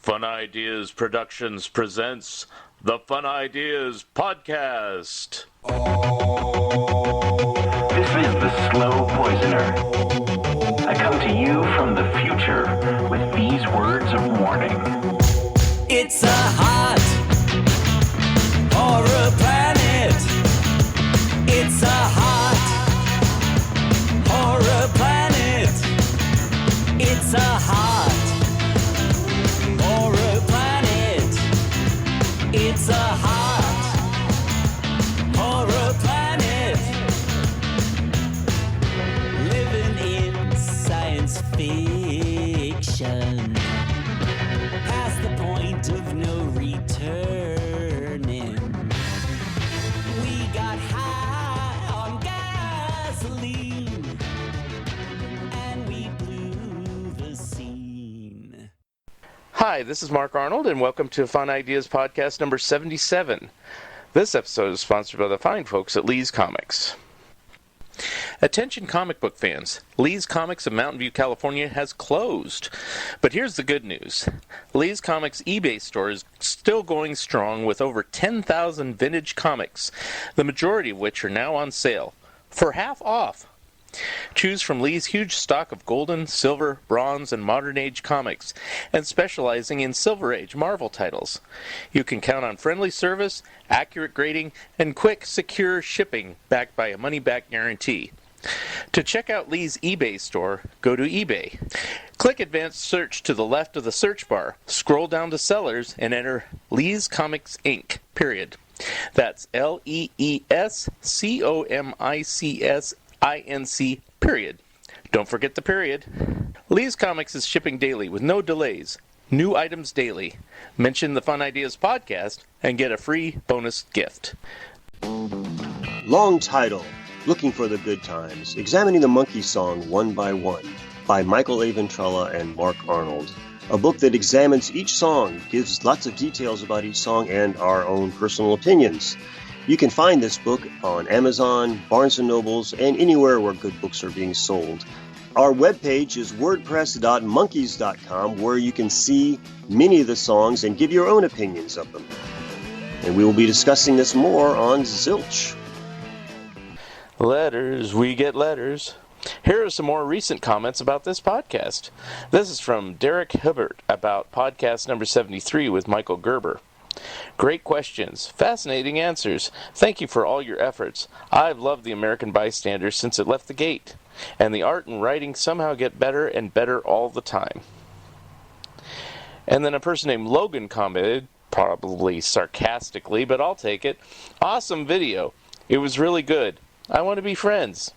Fun Ideas Productions presents the Fun Ideas Podcast. This is the Slow Poisoner. I come to you from the future with these words of warning. It's a hot horror planet. It's a hot horror planet. It's a hot horror planet. It's a hot horror planet. Living in science fiction. Past the point of no returning. We got high on gasoline. And we blew the scene. Hi, this is Mark Arnold, and welcome to Fun Ideas Podcast number 77. This episode is sponsored by the fine folks at Lee's Comics. Attention comic book fans, Lee's Comics of Mountain View, California has closed. But here's the good news. Lee's Comics eBay store is still going strong with over 10,000 vintage comics, the majority of which are now on sale, for half off. Choose from Lee's huge stock of golden, silver, bronze, and modern age comics, and specializing in Silver Age Marvel titles. You can count on friendly service, accurate grading, and quick, secure shipping backed by a money-back guarantee. To check out Lee's eBay store, go to eBay. Click Advanced Search to the left of the search bar, scroll down to Sellers, and enter Lee's Comics Inc., period. That's LeeScomics period. Don't forget the period. Lee's Comics is shipping daily with no delays. New items daily. Mention the Fun Ideas Podcast and get a free bonus gift. Long title, Looking for the Good Times, Examining the Monkey Song One by One, by Michael A. Ventrella and Mark Arnold. A book that examines each song, gives lots of details about each song and our own personal opinions. You can find this book on Amazon, Barnes & Nobles, and anywhere where good books are being sold. Our webpage is wordpress.monkeys.com, where you can see many of the songs and give your own opinions of them. And we will be discussing this more on Zilch. Letters, we get letters. Here are some more recent comments about this podcast. This is from Derek Hibbert about podcast number 73 with Michael Gerber. Great questions. Fascinating answers. Thank you for all your efforts. I've loved The American Bystander since it left the gate. And the art and writing somehow get better and better all the time. And then a person named Logan commented, probably sarcastically, but I'll take it. Awesome video. It was really good. I want to be friends.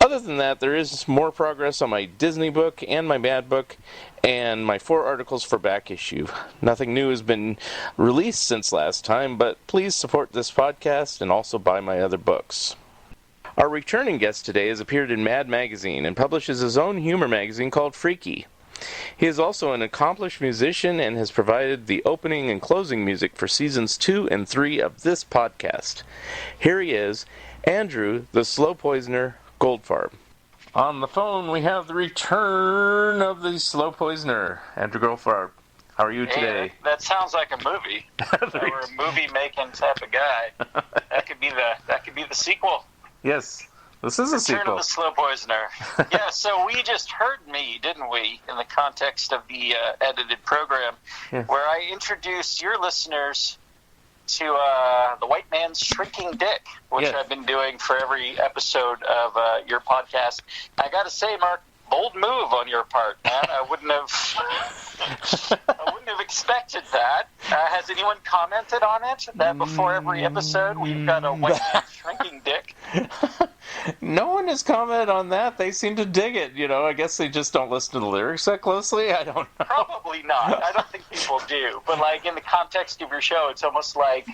Other than that, there is more progress on my Disney book and my Mad book and my 4 articles for back issue. Nothing new has been released since last time, but please support this podcast and also buy my other books. Our returning guest today has appeared in Mad Magazine and publishes his own humor magazine called Freaky. He is also an accomplished musician and has provided the opening and closing music for seasons 2 and 3 of this podcast. Here he is, Andrew, the Slow Poisoner, Goldfarb. On the phone, we have the return of the Slow Poisoner, Andrew Goldfarb. How are you today? Hey, that sounds like a movie. We're a movie-making type of guy. That could be the sequel. Yes, this is a sequel. Return of the Slow Poisoner. Yeah, so we just heard me, didn't we, in the context of the edited program, where I introduced your listeners to the white man's shrinking dick, which I've been doing for every episode of your podcast. I got to say, Mark, bold move on your part, man. I wouldn't have expected that. Has anyone commented on it? That before every episode we've got a white man's shrinking dick? No one has commented on that. They seem to dig it. I guess they just don't listen to the lyrics that closely. I don't know. Probably not. I don't think people do. But in the context of your show, it's almost like,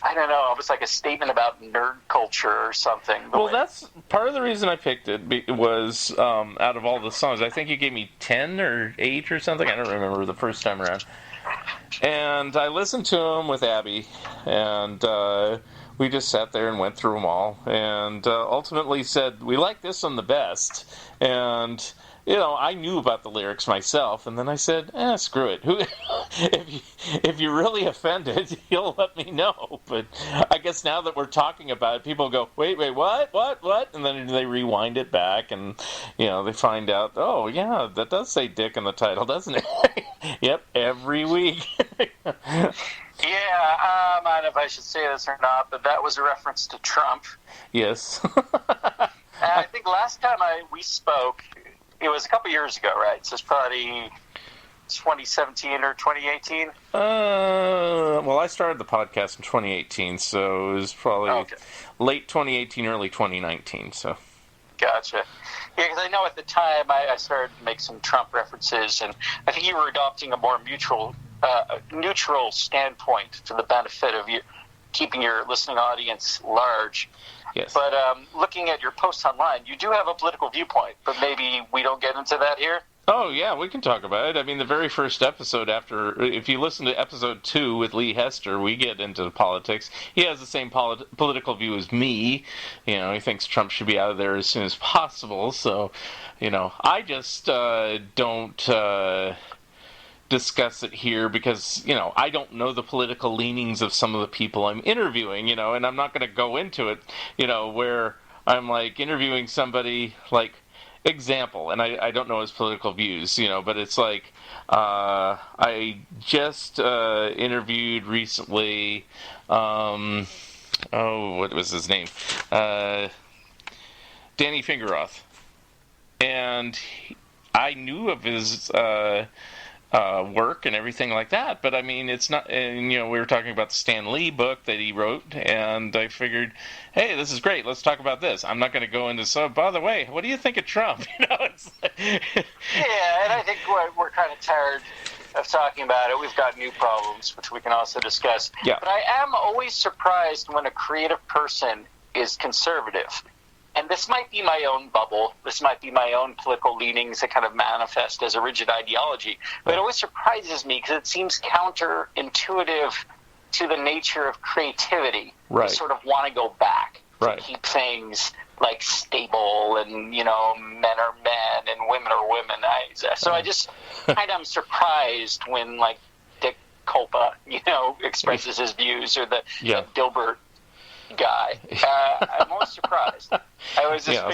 I don't know, almost like a statement about nerd culture or something. Well, that's part of the reason I picked it was out of all the songs. I think you gave me 10 or 8 or something. I don't remember the first time around. And I listened to them with Abby, and we just sat there and went through them all, and ultimately said, we like this one the best. And I knew about the lyrics myself, and then I said, screw it. If you're really offended, you'll let me know. But I guess now that we're talking about it, people go, wait, what? And then they rewind it back, and, they find out, oh, yeah, that does say dick in the title, doesn't it? Yep, every week. Yeah, I don't know if I should say this or not, but that was a reference to Trump. Yes. And I think last time we spoke, it was a couple years ago, right? So it's probably 2017 or 2018? Well, I started the podcast in 2018, so it was probably late 2018, early 2019, so. Gotcha. Yeah, because I know at the time I started to make some Trump references, and I think you were adopting a more neutral standpoint for the benefit of you keeping your listening audience large. Yes. But looking at your posts online, you do have a political viewpoint, but maybe we don't get into that here? Oh, yeah, we can talk about it. I mean, the very first episode if you listen to episode 2 with Lee Hester, we get into politics. He has the same political view as me. He thinks Trump should be out of there as soon as possible. So, I just don't discuss it here because, I don't know the political leanings of some of the people I'm interviewing, and I'm not going to go into it, where I'm, like, interviewing somebody, like, example, and I don't know his political views, but it's like, I just interviewed recently, what was his name? Danny Fingeroth. And I knew of his work and everything like that, but I mean, it's not, and we were talking about the Stan Lee book that he wrote, and I figured, hey, this is great, let's talk about this. I'm not going to go into, so, by the way, what do you think of Trump? It's like, yeah, and I think we're kind of tired of talking about it. We've got new problems, which we can also discuss. Yeah. But I am always surprised when a creative person is conservative. And this might be my own bubble. This might be my own political leanings that kind of manifest as a rigid ideology. But it always surprises me because it seems counterintuitive to the nature of creativity. Right. To sort of want to go back. Right. To keep things like stable and, men are men and women are women. So I just kind of am surprised when, like, Dick Culpa, expresses his views, or the Dilbert guy. I'm always surprised.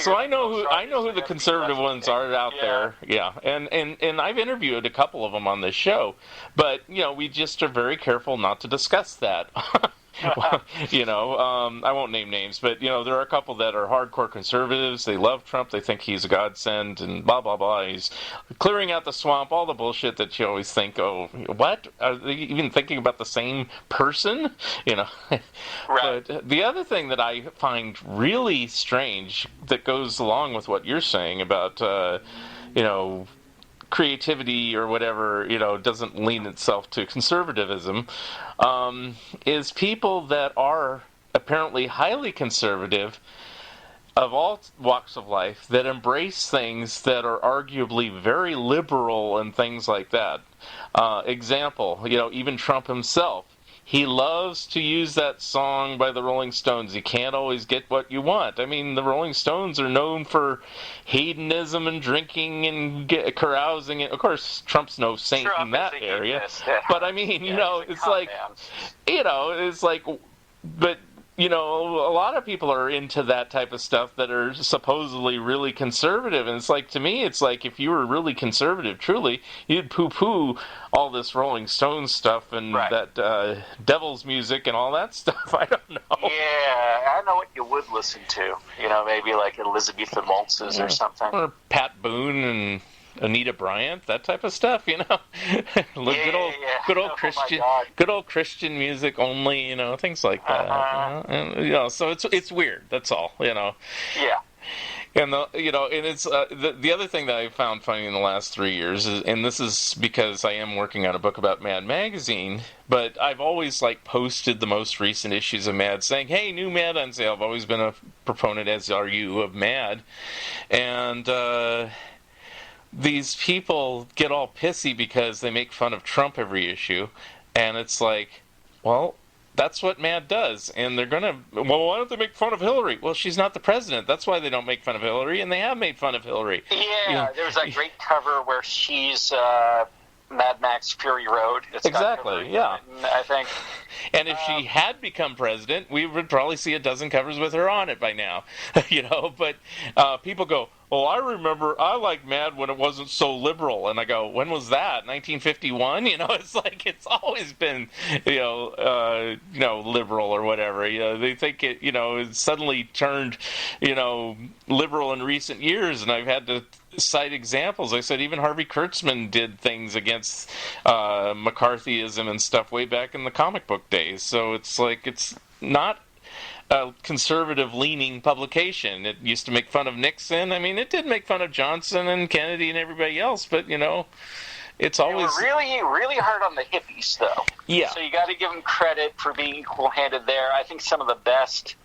So I know who the conservative ones are out there. Yeah, and I've interviewed a couple of them on this show, but we just are very careful not to discuss that. I won't name names, but there are a couple that are hardcore conservatives. They love Trump. They think he's a godsend, and blah blah blah. He's clearing out the swamp. All the bullshit that you always think, oh, what? Are they even thinking about the same person? Right. But the other thing that I find really strange that goes along with what you're saying about, creativity or whatever, doesn't lean itself to conservatism, is people that are apparently highly conservative of all walks of life that embrace things that are arguably very liberal and things like that. Example, even Trump himself. He loves to use that song by the Rolling Stones. You can't always get what you want. I mean, the Rolling Stones are known for hedonism and drinking and carousing. Of course, Trump's no saint in that area. But I mean, it's like, it's like, but a lot of people are into that type of stuff that are supposedly really conservative. And it's like, to me, it's like if you were really conservative, truly, you'd poo-poo all this Rolling Stones stuff and that devil's music and all that stuff. I don't know. Yeah, I don't know what you would listen to. Maybe like Elizabethan waltzes or something. Or Pat Boone and Anita Bryant, that type of stuff, good old Christian music only, things like that. And, so it's weird. That's all, Yeah. And and it's the other thing that I found funny in the last 3 years is, and this is because I am working on a book about Mad Magazine, but I've always posted the most recent issues of Mad, saying, "Hey, new Mad on sale." I've always been a proponent, as are you, of Mad, and these people get all pissy because they make fun of Trump every issue, and it's like, well, that's what Mad does. And they're going to, well, why don't they make fun of Hillary? Well, she's not the president. That's why they don't make fun of Hillary, and they have made fun of Hillary. Yeah, there was that great cover where she's Mad Max Fury Road. It's exactly, yeah. I think. And if she had become president, we would probably see a dozen covers with her on it by now. But people go, well, I remember I liked Mad when it wasn't so liberal. And I go, when was that? 1951? It's like it's always been, liberal or whatever. They think it suddenly turned, liberal in recent years. And I've had to cite examples. I said even Harvey Kurtzman did things against McCarthyism and stuff way back in the comic book days. So it's like it's not a conservative-leaning publication. It used to make fun of Nixon. I mean, it did make fun of Johnson and Kennedy and everybody else, but, it's always... They were really, really hard on the hippies, though. Yeah. So you got to give them credit for being equal-handed there. I think some of the best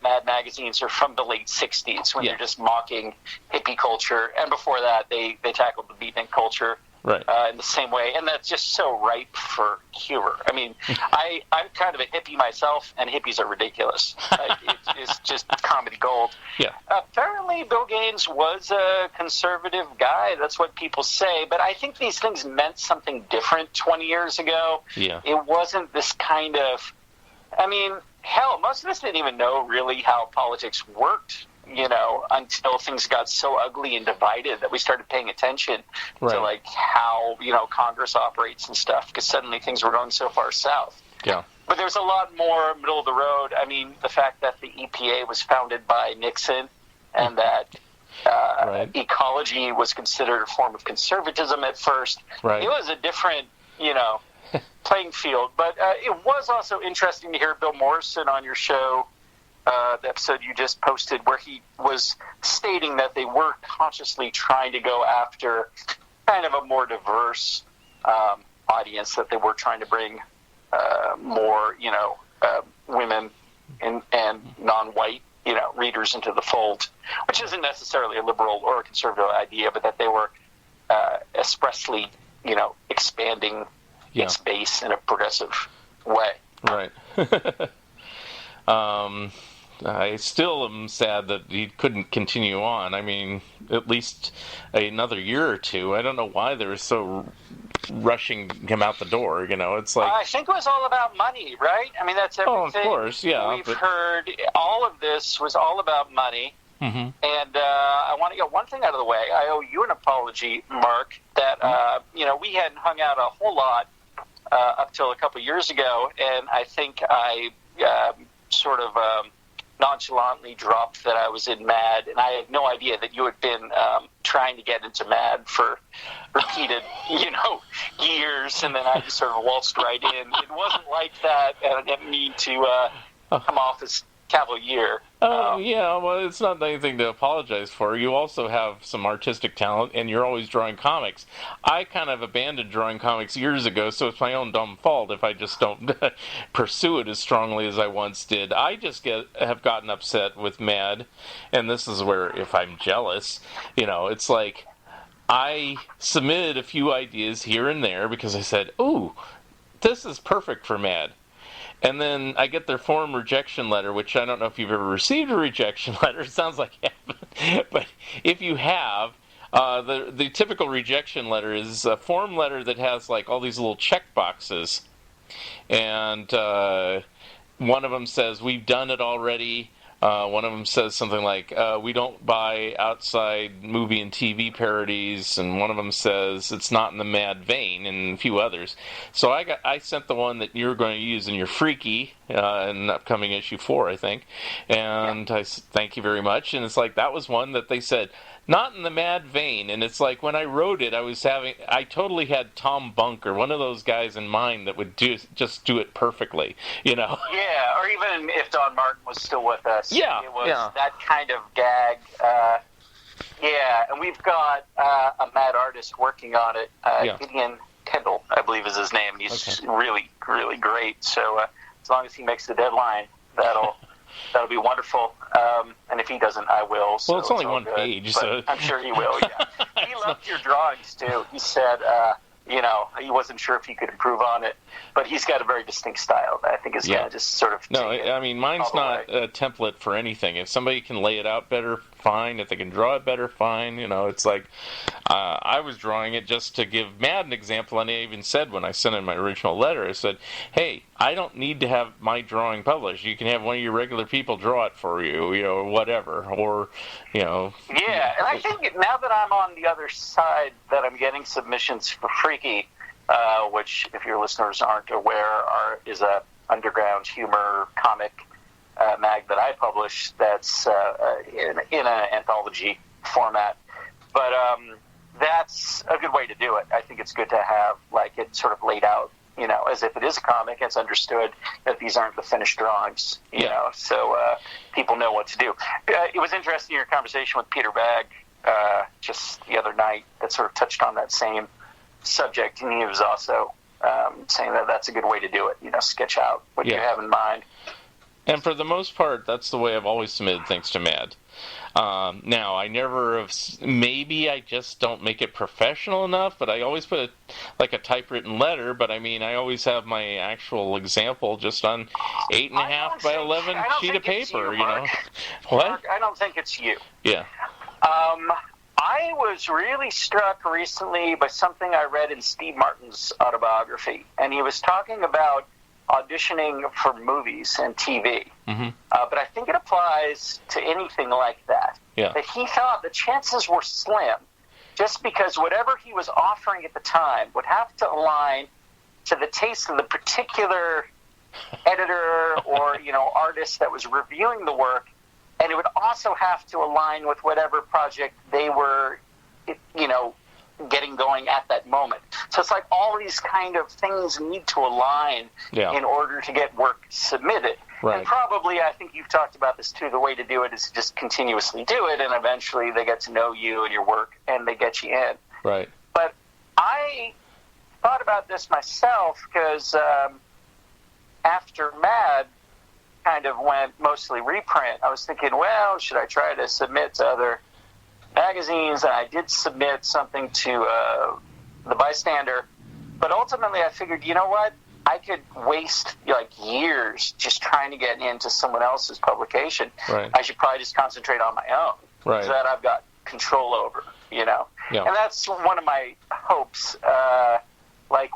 Mad magazines are from the late 60s when they're just mocking hippie culture. And before that, they tackled the beatnik culture in the same way. And that's just so ripe for humor. I mean, I'm kind of a hippie myself, and hippies are ridiculous. It's just comedy gold. Yeah. Apparently, Bill Gaines was a conservative guy. That's what people say. But I think these things meant something different 20 years ago. Yeah. It wasn't this kind of... I mean... Hell, most of us didn't even know really how politics worked, until things got so ugly and divided that we started paying attention to, like, how, Congress operates and stuff, because suddenly things were going so far south. Yeah. But there's a lot more middle of the road. I mean, the fact that the EPA was founded by Nixon and that ecology was considered a form of conservatism at first. Right. It was a different, playing field. But it was also interesting to hear Bill Morrison on your show, the episode you just posted, where he was stating that they were consciously trying to go after kind of a more diverse audience, that they were trying to bring more, women and non-white, readers into the fold, which isn't necessarily a liberal or a conservative idea, but that they were expressly, expanding its base in a progressive way. Right. I still am sad that he couldn't continue on. I mean, at least another year or two. I don't know why they were so rushing him out the door. It's like... I think it was all about money, right? I mean, that's everything. Oh, of course, yeah. We've heard all of this was all about money. Mm-hmm. And I want to get one thing out of the way. I owe you an apology, Mark, that, we hadn't hung out a whole lot up till a couple years ago, and I think I sort of nonchalantly dropped that I was in MAD, and I had no idea that you had been trying to get into MAD for repeated, years, and then I just sort of waltzed right in. It wasn't like that, and I didn't mean to come off as cavalier. Yeah, well, it's not anything to apologize for. You also have some artistic talent, and you're always drawing comics. I kind of abandoned drawing comics years ago, so it's my own dumb fault if I just don't pursue it as strongly as I once did. I just have gotten upset with MAD, and this is where, if I'm jealous, it's like I submitted a few ideas here and there because I said, ooh, this is perfect for MAD. And then I get their form rejection letter, which I don't know if you've ever received a rejection letter. It sounds like you haven't. But if you have, the typical rejection letter is a form letter that has like all these little check boxes. And one of them says, we've done it already. One of them says something like, we don't buy outside movie and TV parodies, and one of them says it's not in the MAD vein, and a few others. So I sent the one that you're going to use in your Freaky, in upcoming issue 4, I think, and I thank you very much. And it's like, that was one that they said, not in the MAD vein, and it's like, when I wrote it, I totally had Tom Bunker, one of those guys in mind that would just do it perfectly, Yeah, or even if Don Martin was still with us. Yeah, it was that kind of gag. And we've got a MAD artist working on it, Gideon Kendall, I believe is his name. He's really, really great. So as long as he makes the deadline, that'll be wonderful. And if he doesn't, I will. So well, it's only one good. page, but so... I'm sure he will, yeah. He loved your drawings, too. He said, he wasn't sure if he could improve on it, but he's got a very distinct style that I think is going to just sort of No, I mean, mine's not a template for anything. If somebody can lay it out better, fine. If they can draw it better, fine. It's like, I was drawing it just to give Matt an example, and I even said when I sent in my original letter, I said, hey, I don't need to have my drawing published. You can have one of your regular people draw it for you, or whatever, or, Yeah, and I think now that I'm on the other side, that I'm getting submissions for Freaky, which, if your listeners aren't aware, is a underground humor comic mag that I publish that's in an anthology format. But that's a good way to do it. I think it's good to have it sort of laid out, as if it is a comic. It's understood that these aren't the finished drawings, so people know what to do. It was interesting, your conversation with Peter Bagg just the other night that sort of touched on that same subject, and he was also saying that that's a good way to do it, sketch out what you have in mind. And for the most part, that's the way I've always submitted things to Mad. Now, I never have, maybe I just don't make it professional enough, but I always put a typewritten letter, but I mean, I always have my actual example just on 8.5 by 11 sheet of paper, What? Mark, I don't think it's you. Yeah. I was really struck recently by something I read in Steve Martin's autobiography, and he was talking about auditioning for movies and TV. Mm-hmm. But I think it applies to anything like that. Yeah. That he thought the chances were slim, just because whatever he was offering at the time would have to align to the taste of the particular editor or artist that was reviewing the work, and it would also have to align with whatever project they were, getting going at that moment. So it's like all these kind of things need to align in order to get work submitted. Right. And probably, I think you've talked about this too, the way to do it is to just continuously do it, and eventually they get to know you and your work, and they get you in. Right. But I thought about this myself, because after Mad kind of went mostly reprint, I was thinking, well, should I try to submit to other magazines? And I did submit something to The Bystander, but ultimately I figured, you know what? I could waste years just trying to get into someone else's publication. Right. I should probably just concentrate on my own, right, that I've got control over, Yeah. And that's one of my hopes,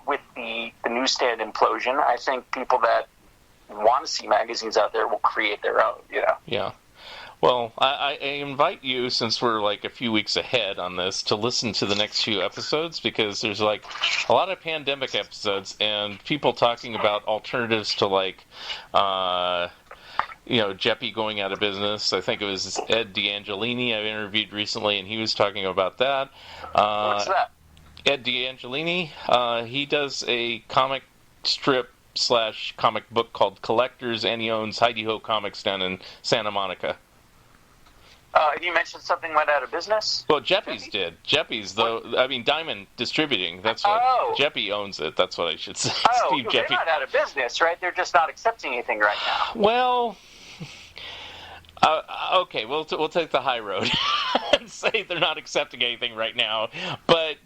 with the newsstand implosion. I think people that want to see magazines out there will create their own, Yeah. Well, I invite you, since we're a few weeks ahead on this, to listen to the next few episodes, because there's a lot of pandemic episodes and people talking about alternatives to Jeppy going out of business. I think it was Ed D'Angelini I interviewed recently, and he was talking about that. What's that? Ed D'Angelini, he does a comic strip / comic book called Collectors, and he owns Heidi Ho Comics down in Santa Monica. And you mentioned something went out of business? Well, Jeppy's did. Jeppy's, though, Diamond Distributing, that's what. Oh. Jeppy owns it, that's what I should say. Oh, Steve they're Jeppy. not out of business, right? They're just not accepting anything right now. Well, okay, we'll take the high road and say they're not accepting anything right now, but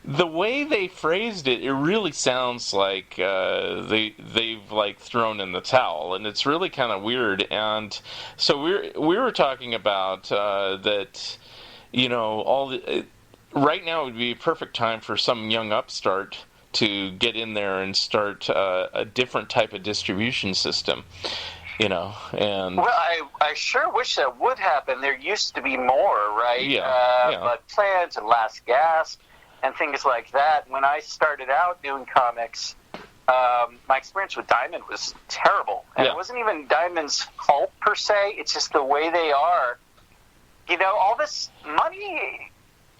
the way they phrased it, it really sounds like they've thrown in the towel, and it's really kind of weird. And so we were talking about that, right now would be a perfect time for some young upstart to get in there and start a different type of distribution system. And well, I sure wish that would happen. There used to be more, right? Yeah. But Plant and Last Gasp and things like that. When I started out doing comics, my experience with Diamond was terrible. And it wasn't even Diamond's fault, per se. It's just the way they are. All this money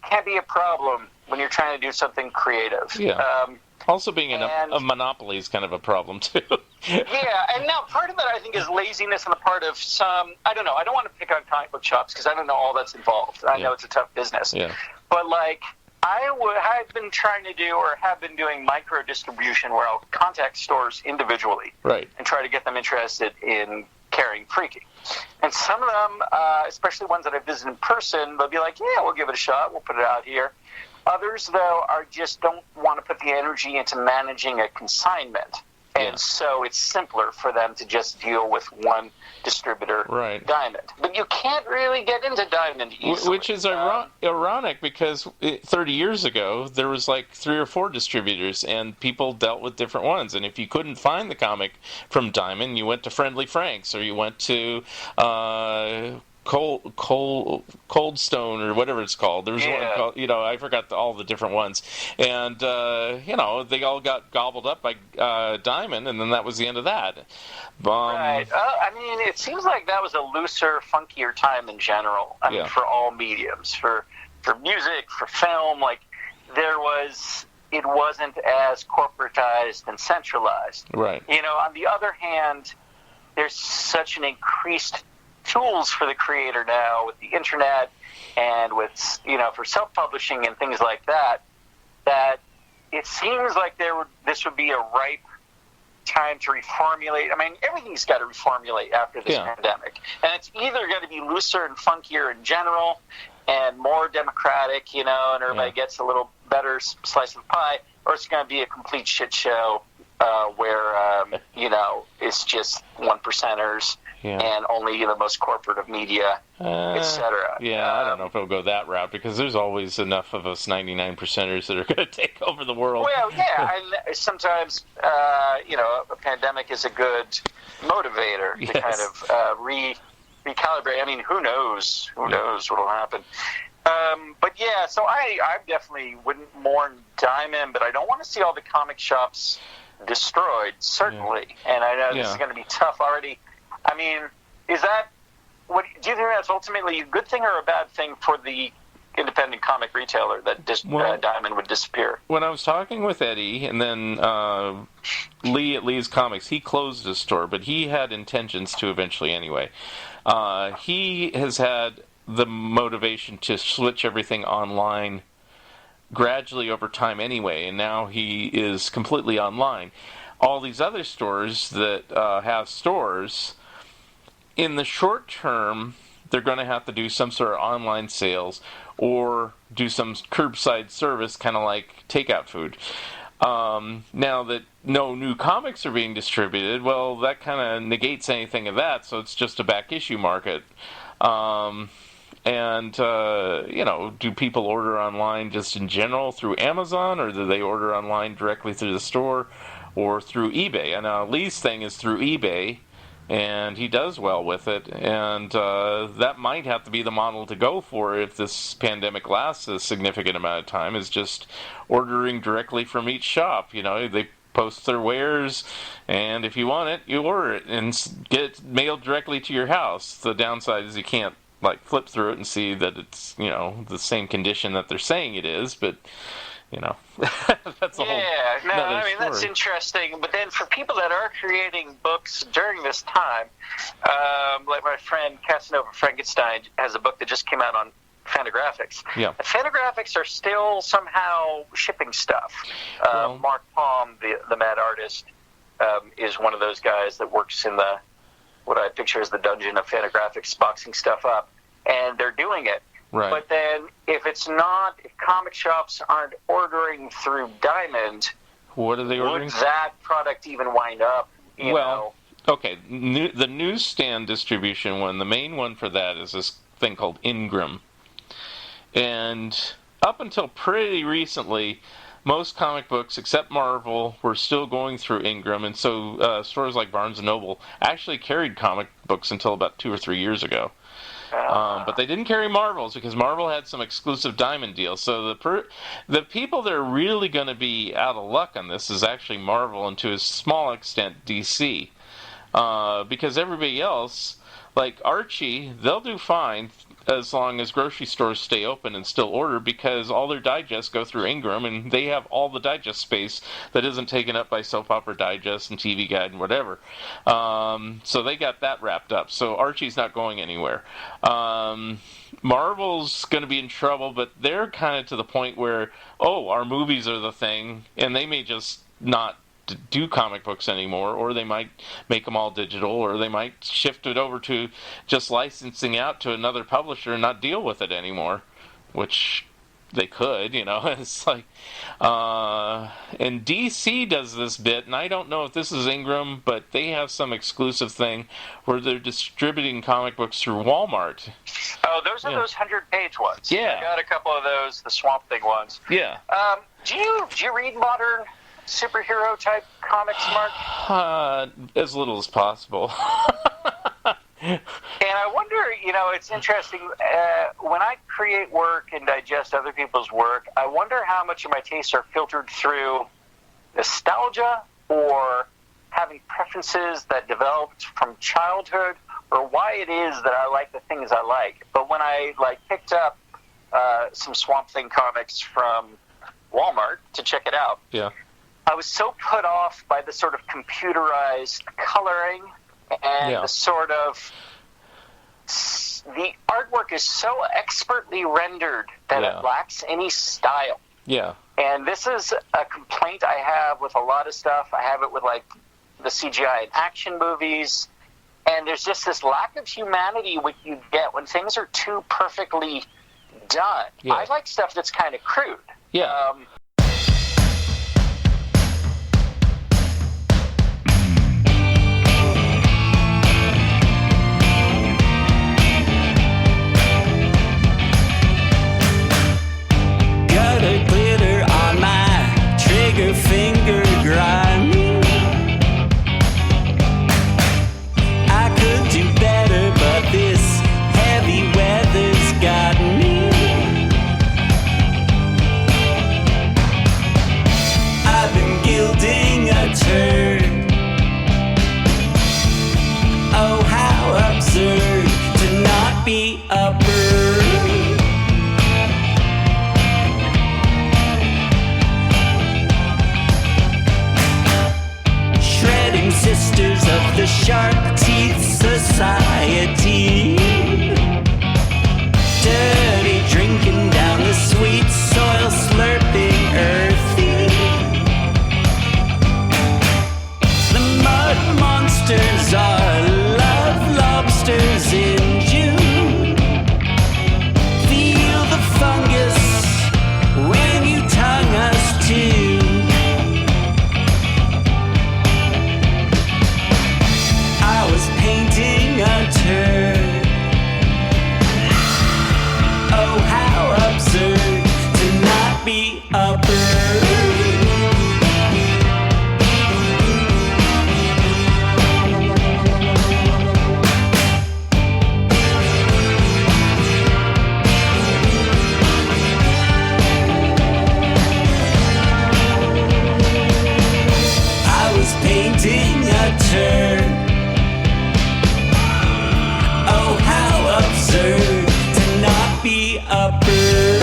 can be a problem when you're trying to do something creative. Yeah. Also being a monopoly is kind of a problem, too. Yeah, and now part of that, I think, is laziness on the part of some, I don't know, I don't want to pick on comic book shops because I don't know all that's involved. I know it's a tough business. Yeah. But, I've been trying to do or have been doing micro distribution where I'll contact stores individually. Right. And try to get them interested in carrying Freaky. And some of them, especially ones that I visit in person, they'll be like, yeah, we'll give it a shot. We'll put it out here. Others, though, don't want to put the energy into managing a consignment. And so it's simpler for them to just deal with one distributor, right. Diamond. But you can't really get into Diamond easily. Which is ironic because 30 years ago, there was like 3 or 4 distributors, and people dealt with different ones. And if you couldn't find the comic from Diamond, you went to Friendly Frank's, or you went to Cold Stone, or whatever it's called. There was one called, I forgot all the different ones, and they all got gobbled up by Diamond, and then that was the end of that. Right. I mean, it seems like that was a looser, funkier time in general. I mean, for all mediums, for music, for film, like it wasn't as corporatized and centralized. Right. On the other hand, there's such an increased tools for the creator now with the internet and with for self-publishing and things like that it seems like this would be a ripe time to reformulate. I mean, everything's got to reformulate after this pandemic, and it's either got to be looser and funkier in general and more democratic, and everybody gets a little better slice of pie, or it's going to be a complete shit show where it's just one percenters and only the most corporate of media, etc. Yeah, I don't know if it'll go that route, because there's always enough of us 99 percenters that are going to take over the world. Well, yeah, and sometimes a pandemic is a good motivator to kind of recalibrate. I mean, who knows? Who knows what'll happen? But yeah, so I definitely wouldn't mourn Diamond, but I don't want to see all the comic shops destroyed, certainly. And I know this is going to be tough already. I mean, do you think that's ultimately a good thing or a bad thing for the independent comic retailer that Diamond would disappear? When I was talking with Eddie, and then Lee at Lee's Comics, he closed his store, but he had intentions to eventually anyway. He has had the motivation to switch everything online gradually over time anyway, and now he is completely online. All these other stores that have stores, in the short term, they're going to have to do some sort of online sales or do some curbside service, kind of like takeout food. Now that no new comics are being distributed, well, that kind of negates anything of that, so it's just a back issue market. Do people order online just in general through Amazon, or do they order online directly through the store or through eBay? And Lee's thing is through eBay, and he does well with it, and that might have to be the model to go for if this pandemic lasts a significant amount of time, is just ordering directly from each shop. They post their wares, and if you want it, you order it and get it mailed directly to your house. The downside is you can't flip through it and see that it's the same condition that they're saying it is, but that's a whole story. That's interesting. But then for people that are creating books during this time, like my friend Casanova Frankenstein has a book that just came out on Fantagraphics. Yeah. Fantagraphics are still somehow shipping stuff. Mark Palm, the mad artist, is one of those guys that works in what I picture as the dungeon of Fantagraphics, boxing stuff up, and they're doing it. Right. But then if comic shops aren't ordering through Diamond, what are they ordering? Would that product even wind up? Okay, the newsstand distribution one, the main one for that is this thing called Ingram. And up until pretty recently, most comic books, except Marvel, were still going through Ingram, and so stores like Barnes & Noble actually carried comic books until about 2 or 3 years ago. But they didn't carry Marvels because Marvel had some exclusive Diamond deals. So the people that are really going to be out of luck on this is actually Marvel, and to a small extent DC. Because everybody else, like Archie, they'll do fine as long as grocery stores stay open and still order, because all their digests go through Ingram, and they have all the digest space that isn't taken up by Soap Opera Digest and TV Guide and whatever. So they got that wrapped up. So Archie's not going anywhere. Marvel's going to be in trouble, but they're kind of to the point where, our movies are the thing, and they may just not do comic books anymore, or they might make them all digital, or they might shift it over to just licensing out to another publisher and not deal with it anymore, which they could, It's like, and DC does this bit, and I don't know if this is Ingram, but they have some exclusive thing where they're distributing comic books through Walmart. Oh, those are those 100-page ones. Yeah. I got a couple of those, the Swamp Thing ones. Yeah. Do you read modern superhero type comics, Mark? As little as possible. And I wonder, it's interesting, when I create work and digest other people's work, I wonder how much of my tastes are filtered through nostalgia or having preferences that developed from childhood, or why it is that I like the things I like. But when I picked up some Swamp Thing comics from Walmart to check it out, yeah, I was so put off by the sort of computerized coloring and the sort of the artwork is so expertly rendered that it lacks any style. Yeah. And this is a complaint I have with a lot of stuff. I have it with the CGI in action movies, and there's just this lack of humanity what you get when things are too perfectly done. Yeah. I like stuff that's kind of crude. Yeah. Finger grinding. I could do better, but this heavy weather's got me. I've been gilding a turd. Oh, how absurd to not be a bird. Sisters of the Shark Teeth Society, dirty drinking down the sweet soil, slurping earthy. The mud monsters are love lobsters in June. Feel the fungus when you tongue us too. Painting a turd. Oh, how absurd to not be a bird. I was painting a turd. Oh, how absurd to not be a bird.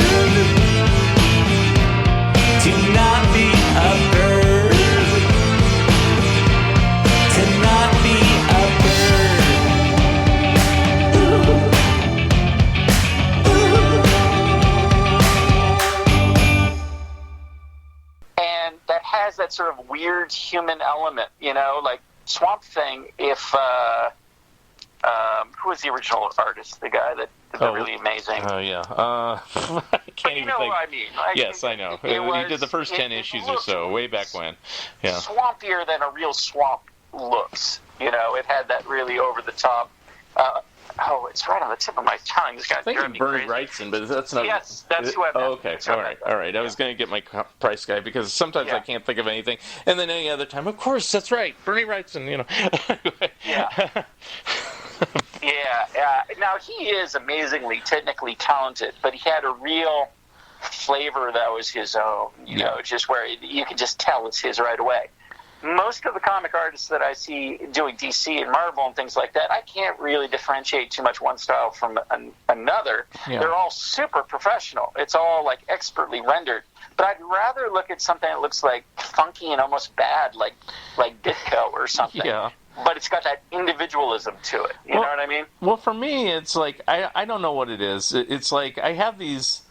To not be a bird. To not be a bird. And that has that sort of weird human element, like Swamp Thing, if... who was the original artist? The guy that did the really amazing. Oh, yeah. I can't even think. What I mean. Yes, I know. He did the first 10 issues or so, way back when. Yeah. Swampier than a real swamp looks. It had that really over-the-top... it's right on the tip of my tongue. This guy's I think it's Bernie Wrightson, but that's not... Yes, that's who I meant. Oh, okay. All right. I was going to get my price guy, because sometimes I can't think of anything. And then any other time, of course, that's right. Bernie Wrightson, Yeah. Yeah. Now, he is amazingly technically talented, but he had a real flavor that was his own, just where you can just tell it's his right away. Most of the comic artists that I see doing DC and Marvel and things like that, I can't really differentiate too much one style from another. Yeah. They're all super professional. It's all expertly rendered. But I'd rather look at something that looks funky and almost bad, like Ditko or something. Yeah. But it's got that individualism to it. You know what I mean? Well, for me, it's I don't know what it is. It's I have these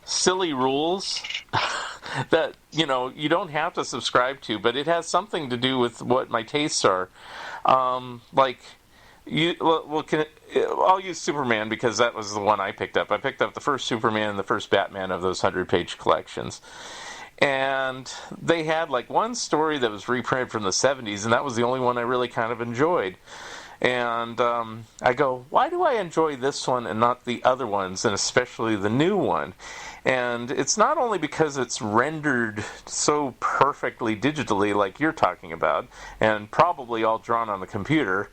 silly rules that, you don't have to subscribe to, but it has something to do with what my tastes are. I'll use Superman because that was the one I picked up. I picked up the first Superman and the first Batman of those 100-page collections. And they had like one story that was reprinted from the 70s, and that was the only one I really kind of enjoyed. And I go, why do I enjoy this one and not the other ones, and especially the new one? And it's not only because it's rendered so perfectly digitally like you're talking about, and probably all drawn on the computer.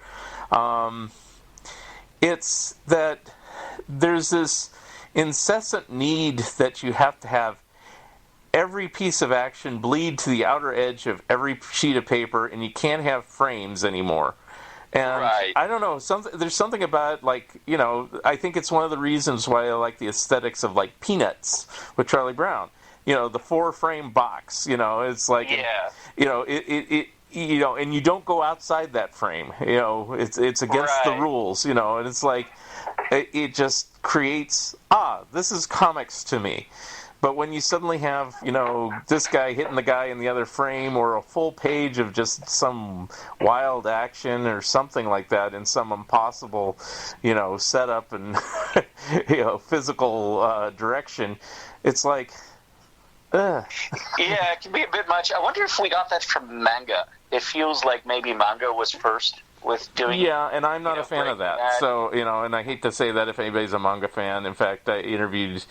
It's that there's this incessant need that you have to have every piece of action bleed to the outer edge of every sheet of paper, and you can't have frames anymore. And right. I don't know, there's something about, like, I think it's one of the reasons why I like the aesthetics of, like, Peanuts with Charlie Brown. The 4-frame box, it's like, yeah. And you don't go outside that frame. It's against the rules. And it's like it just creates this is comics to me. But when you suddenly have this guy hitting the guy in the other frame, or a full page of just some wild action or something like that in some impossible setup and physical direction, it's like. Yeah, it can be a bit much. I wonder if we got that from manga. It feels like maybe manga was first with doing. Yeah, and I'm not a fan of that. So, and I hate to say that if anybody's a manga fan. In fact, I interviewed,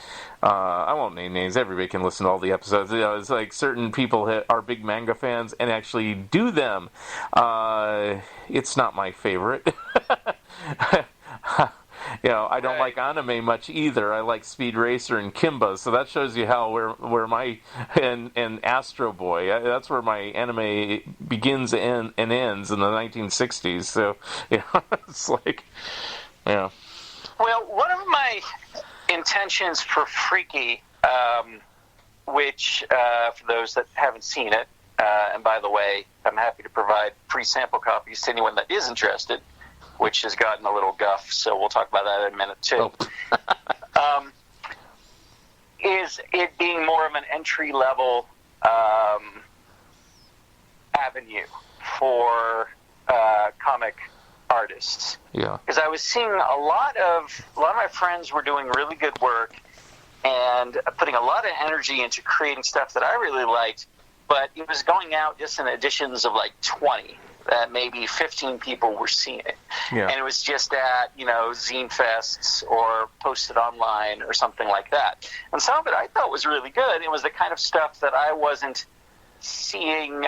I won't name names, everybody can listen to all the episodes. It's like certain people are big manga fans and actually do them. It's not my favorite. I don't like anime much either. I like Speed Racer and Kimba, so that shows you how where my and Astro Boy. That's where my anime begins and ends in the 1960s. So it's like, yeah. Well, one of my intentions for Freaky, which for those that haven't seen it, and by the way, I'm happy to provide free sample copies to anyone that is interested, which has gotten a little guff, so we'll talk about that in a minute, too. Is it being more of an entry-level avenue for comic artists. Yeah. Because I was seeing a lot of my friends were doing really good work and putting a lot of energy into creating stuff that I really liked, but it was going out just in editions of like 20. Maybe 15 people were seeing it. Yeah. And it was just at, zine fests or posted online or something like that. And some of it I thought was really good. It was the kind of stuff that I wasn't seeing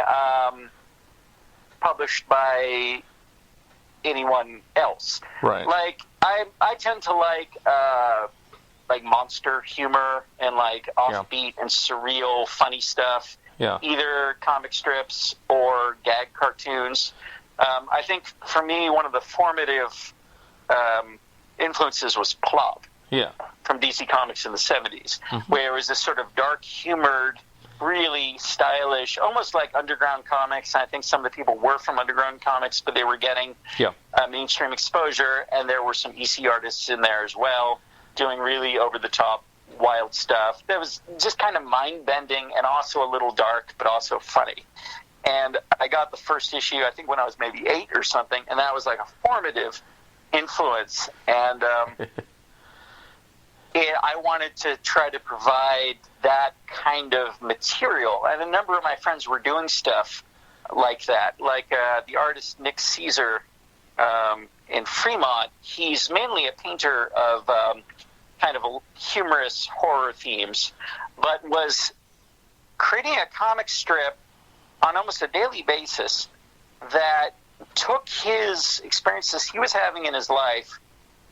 published by anyone else. Right. Like, I tend to like monster humor and like offbeat and surreal funny stuff. Yeah. Either comic strips or gag cartoons. I think for me, one of the formative influences was Plop. Yeah. From DC Comics in the 70s, where it was this sort of dark humored, really stylish, almost like underground comics. I think some of the people were from underground comics, but they were getting mainstream exposure, and there were some EC artists in there as well, doing really over-the-top wild stuff that was just kind of mind-bending and also a little dark, but also funny. And I got the first issue, I think when I was maybe 8 or something, and that was like a formative influence. And I wanted to try to provide that kind of material. And a number of my friends were doing stuff like that. Like the artist Nick Caesar in Fremont, he's mainly a painter of kind of humorous horror themes, but was creating a comic strip on almost a daily basis that took his experiences he was having in his life,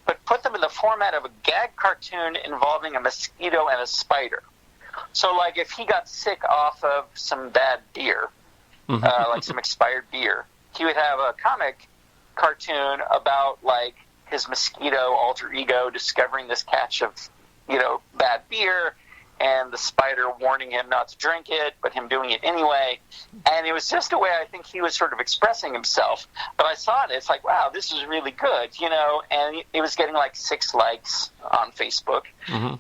but put them in the format of a gag cartoon involving a mosquito and a spider. So, like, if he got sick off of some bad beer, like some expired beer, he would have a comic cartoon about, like, his mosquito alter ego discovering this catch of, bad beer, and the spider warning him not to drink it, but him doing it anyway. And it was just a way I think he was sort of expressing himself. But I saw it, it's like, wow, this is really good, and it was getting like 6 likes on Facebook. And,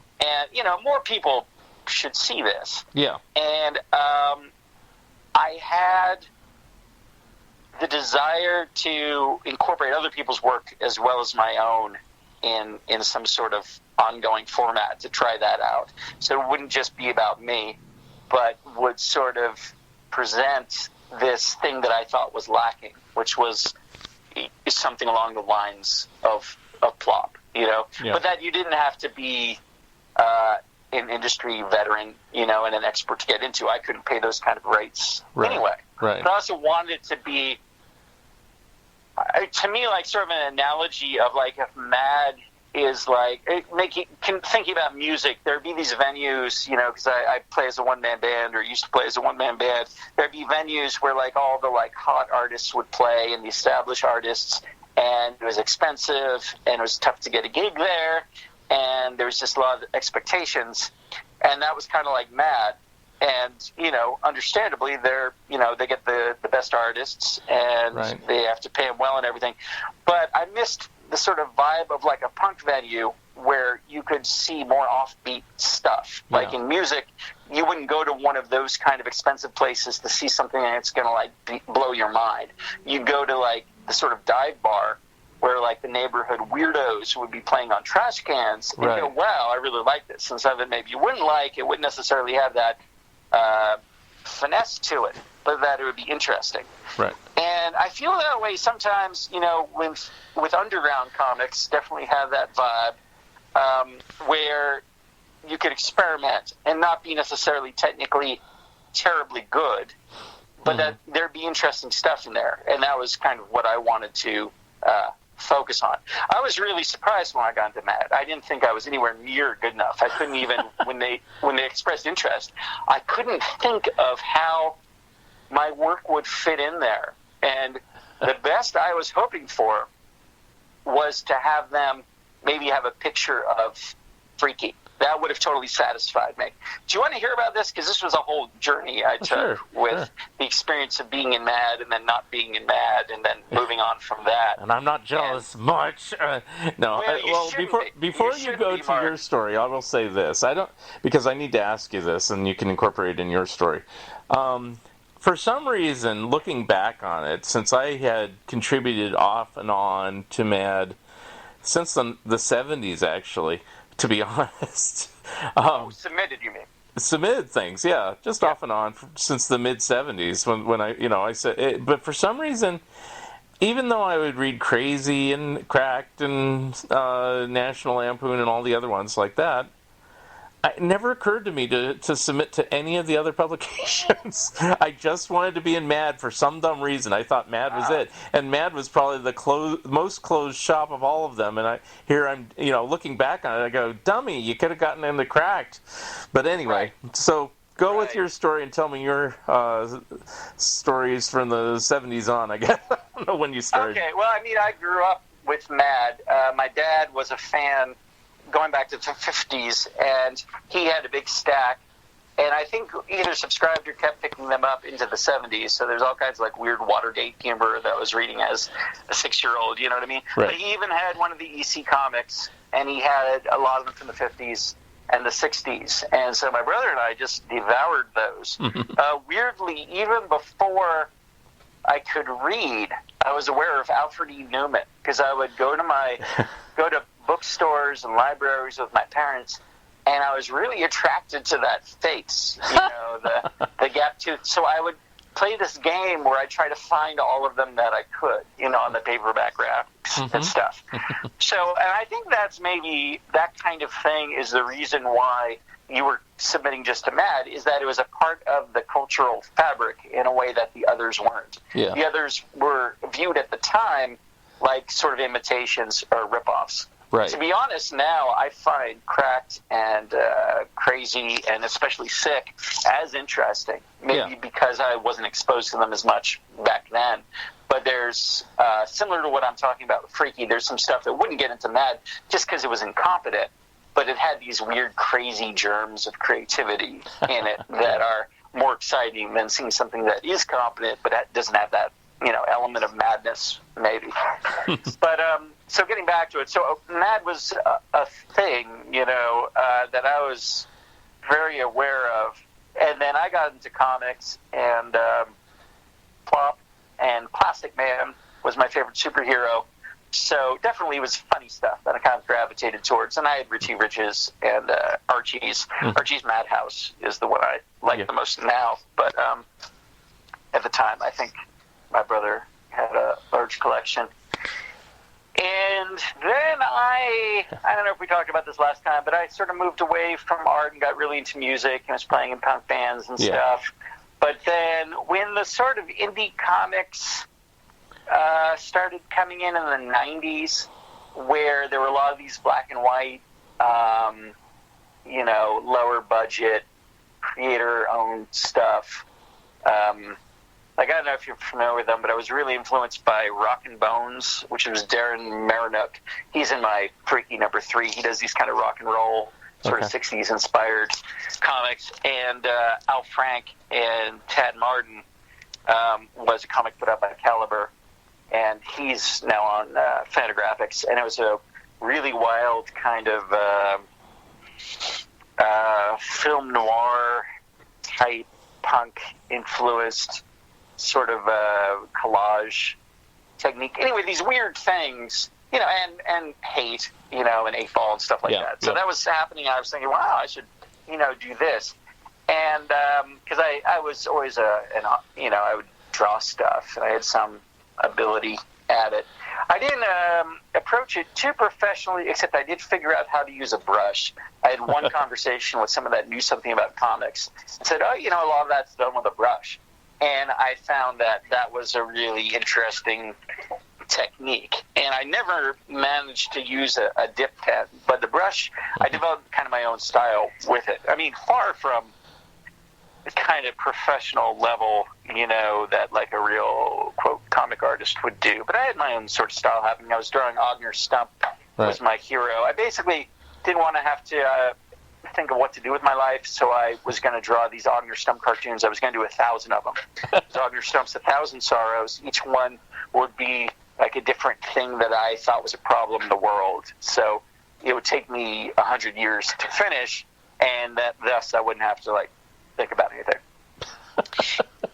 more people should see this. Yeah. And I had the desire to incorporate other people's work as well as my own in some sort of ongoing format to try that out. So it wouldn't just be about me, but would sort of present this thing that I thought was lacking, which was something along the lines of plop, you know. Yeah. But that you didn't have to be an industry veteran, you know, and an expert to get into. I couldn't pay those kind of rates anyway. Right. But I also wanted it to be, to me, like sort of an analogy of like if Mad is like thinking about music, there'd be these venues, you know, because I play as a one-man band or used to play as a one-man band. There'd be venues where like all the like hot artists would play and the established artists, and it was expensive and it was tough to get a gig there, and there was just a lot of expectations, and that was kind of like Mad. And, you know, understandably, they get the best artists, and they have to pay them well and everything. But I missed the sort of vibe of like a punk venue where you could see more offbeat stuff. Yeah. Like in music, you wouldn't go to one of those kind of expensive places to see something that's going to like blow your mind. You'd go to like the sort of dive bar where like the neighborhood weirdos would be playing on trash cans. And you go, wow, I really like this. And something that maybe you wouldn't like, it wouldn't necessarily have that finesse to it, but that it would be interesting. Right. And I feel that way sometimes, you know, with underground comics, definitely have that vibe where you could experiment and not be necessarily technically terribly good, but that there'd be interesting stuff in there. And that was kind of what I wanted to focus on. I was really surprised when I got into Mad. I didn't think I was anywhere near good enough. I couldn't even, when they expressed interest, I couldn't think of how my work would fit in there. And the best I was hoping for was to have them maybe have a picture of Freaky. That would have totally satisfied me. Do you want to hear about this? Because this was a whole journey I took with the experience of being in Mad and then not being in Mad and then moving on from that. And I'm not jealous much. Before you go to your story, I will say this. Because I need to ask you this, and you can incorporate it in your story. For some reason, looking back on it, since I had contributed off and on to Mad since the 70s, actually, to be honest. Submitted, you mean? Submitted things, yeah, just off and on since the mid-70s when I said it. But for some reason, even though I would read Crazy and Cracked and National Lampoon and all the other ones like that, it never occurred to me to submit to any of the other publications. I just wanted to be in Mad for some dumb reason. I thought Mad was it. And Mad was probably the most closed shop of all of them. And I'm looking back on it, I go, dummy, you could have gotten into Cracked. But anyway, so go with your story and tell me your stories from the 70s on, I guess. I don't know when you started. Okay, well, I mean, I grew up with Mad. My dad was a fan going back to the 50s, and he had a big stack, and I think either subscribed or kept picking them up into the 70s, so there's all kinds of like weird Watergate humor that I was reading as a 6-year-old, you know what I mean? Right. But he even had one of the EC comics, and he had a lot of them from the 50s and the 60s, and so my brother and I just devoured those. Weirdly, even before I could read, I was aware of Alfred E. Newman, because I would go to bookstores and libraries with my parents, and I was really attracted to that face, you know, the gap tooth. So I would play this game where I try to find all of them that I could, you know, on the paperback racks and stuff. So, and I think that's maybe that kind of thing is the reason why you were submitting just to Mad, is that it was a part of the cultural fabric in a way that the others weren't. Yeah. The others were viewed at the time like sort of imitations or ripoffs. Right. To be honest, now I find Cracked and Crazy and especially Sick as interesting. Maybe because I wasn't exposed to them as much back then. But there's, similar to what I'm talking about with Freaky, there's some stuff that wouldn't get into Mad just because it was incompetent. But it had these weird, crazy germs of creativity in it that are more exciting than seeing something that is competent but that doesn't have that, you know, element of madness, maybe. But so getting back to it, so Mad was a thing, you know, that I was very aware of. And then I got into comics and plop and plastic Plastic Man was my favorite superhero. So definitely it was funny stuff that I kind of gravitated towards. And I had Richie Riches and Archie's. Archie's Madhouse is the one I like the most now. But at the time, I think my brother had a large collection. And then I don't know if we talked about this last time, but I sort of moved away from art and got really into music and was playing in punk bands and stuff. But then when the sort of indie comics started coming in the 90s, where there were a lot of these black and white, lower budget, creator-owned stuff. Like, I don't know if you're familiar with them, but I was really influeed by Rockin' Bones, which was Darren Marinook. He's in my Freaky number 3. He does these kind of rock and roll, sort of 60s inspired comics. And Al Frank and Tad Martin was a comic put out by Caliber, and he's now on Fantagraphics. And it was a really wild kind of film noir type punk influenced sort of collage technique. Anyway, these weird things, and hate, and 8-Ball and stuff like that. So that was happening. I was thinking, wow, I should, do this. And because I was always I would draw stuff, and I had some ability at it. I didn't approach it too professionally, except I did figure out how to use a brush. I had one conversation with someone that knew something about comics and said, a lot of that's done with a brush. And I found that was a really interesting technique. And I never managed to use a dip pen, but the brush, I developed kind of my own style with it. I mean, far from the kind of professional level, that like a real, quote, comic artist would do. But I had my own sort of style happening. I was drawing Ogner Stump was my hero. I basically didn't want to have to think of what to do with my life, so I was going to draw these Ogner Stump cartoons. I was going to do 1,000 of them. So Ogner Stump's 1,000 Sorrows. Each one would be like a different thing that I thought was a problem in the world. So it would take me 100 years to finish, and thus I wouldn't have to think about anything.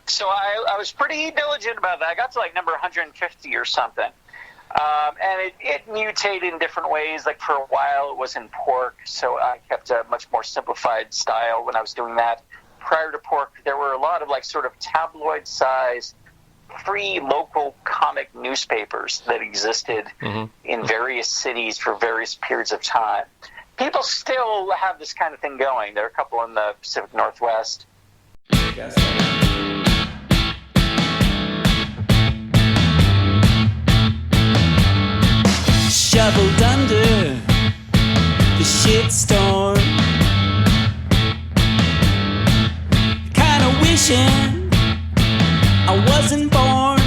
So I was pretty diligent about that. I got to number 150 or something. And it mutated in different ways. Like for a while it was in Pork, so I kept a much more simplified style when I was doing that. Prior to Pork, there were a lot of sort of tabloid-sized free local comic newspapers that existed in various cities for various periods of time. People still have this kind of thing going. There are a couple in the Pacific Northwest. Shoveled under the shitstorm, kinda wishing I wasn't born,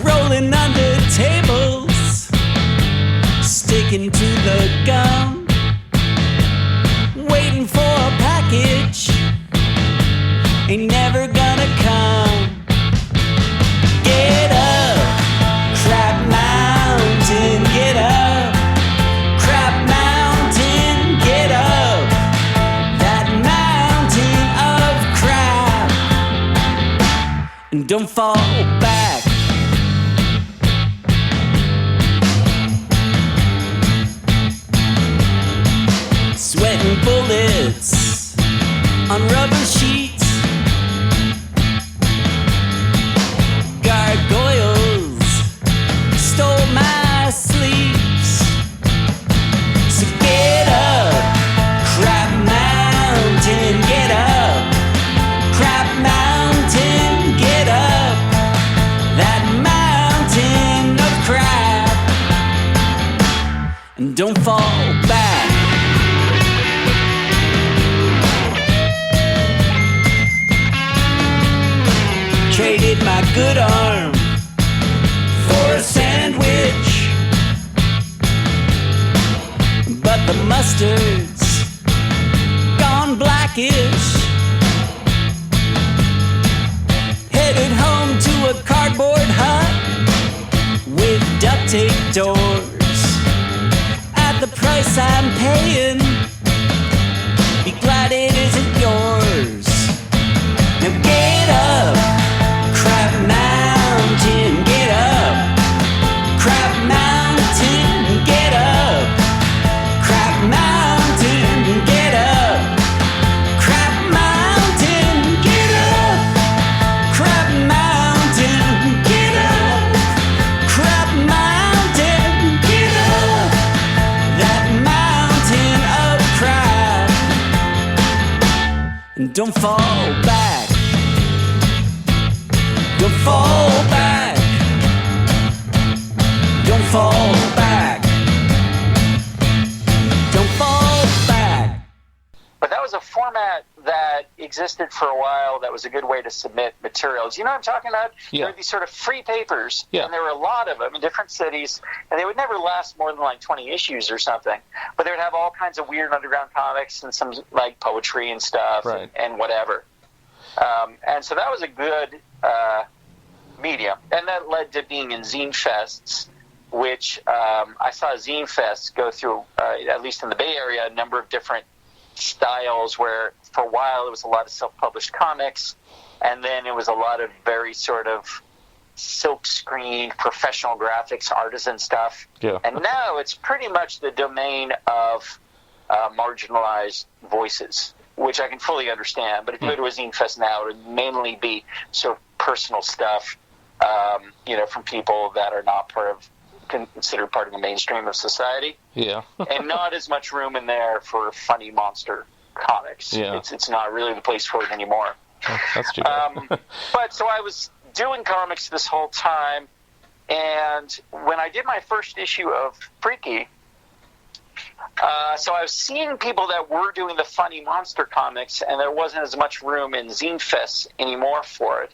rolling under tables, sticking to the gum, waiting for a package, ain't never gonna come. Get up, Crap Mountain, get up. Crap Mountain, get up. That mountain of crap. And don't fall back. Sweating bullets on rubber sheets. Gargoyles stole my sleeves. So get up, Crap Mountain, get up. Crap Mountain, get up. That mountain of crap. And don't fall back. Traded my good arm for a sandwich, but the mustard's gone blackish. Headed home to a cardboard hut with duct tape doors. At the price I'm paying, be glad it isn't yours. Now get up, Don't fall back. Don't fall back. Don't fall back. Don't fall back. But that was a format that existed for a while that was a good way to submit materials. You know what I'm talking about? Yeah. There were these sort of free papers, Yeah. and there were a lot of them in different cities, and they would never last more than like 20 issues or something. But they would have all kinds of weird underground comics and some like poetry and stuff Right. and whatever. And so that was a good medium. And that led to being in zine fests, which I saw zine fests go through, at least in the Bay Area, a number of different styles where for a while it was a lot of self-published comics, and then it was a lot of very sort of silk-screened professional graphics artisan stuff. Yeah. And now it's pretty much the domain of marginalized voices, which I can fully understand. But if you go to a zine fest now, it would mainly be sort of personal stuff, from people that are not considered part of the mainstream of society. Yeah. And not as much room in there for funny monster comics. Yeah. It's not really the place for it anymore. That's too bad. But so I was doing comics this whole time, and when I did my first issue of Freaky, so I was seeing people that were doing the funny monster comics, and there wasn't as much room in zine fests anymore for it.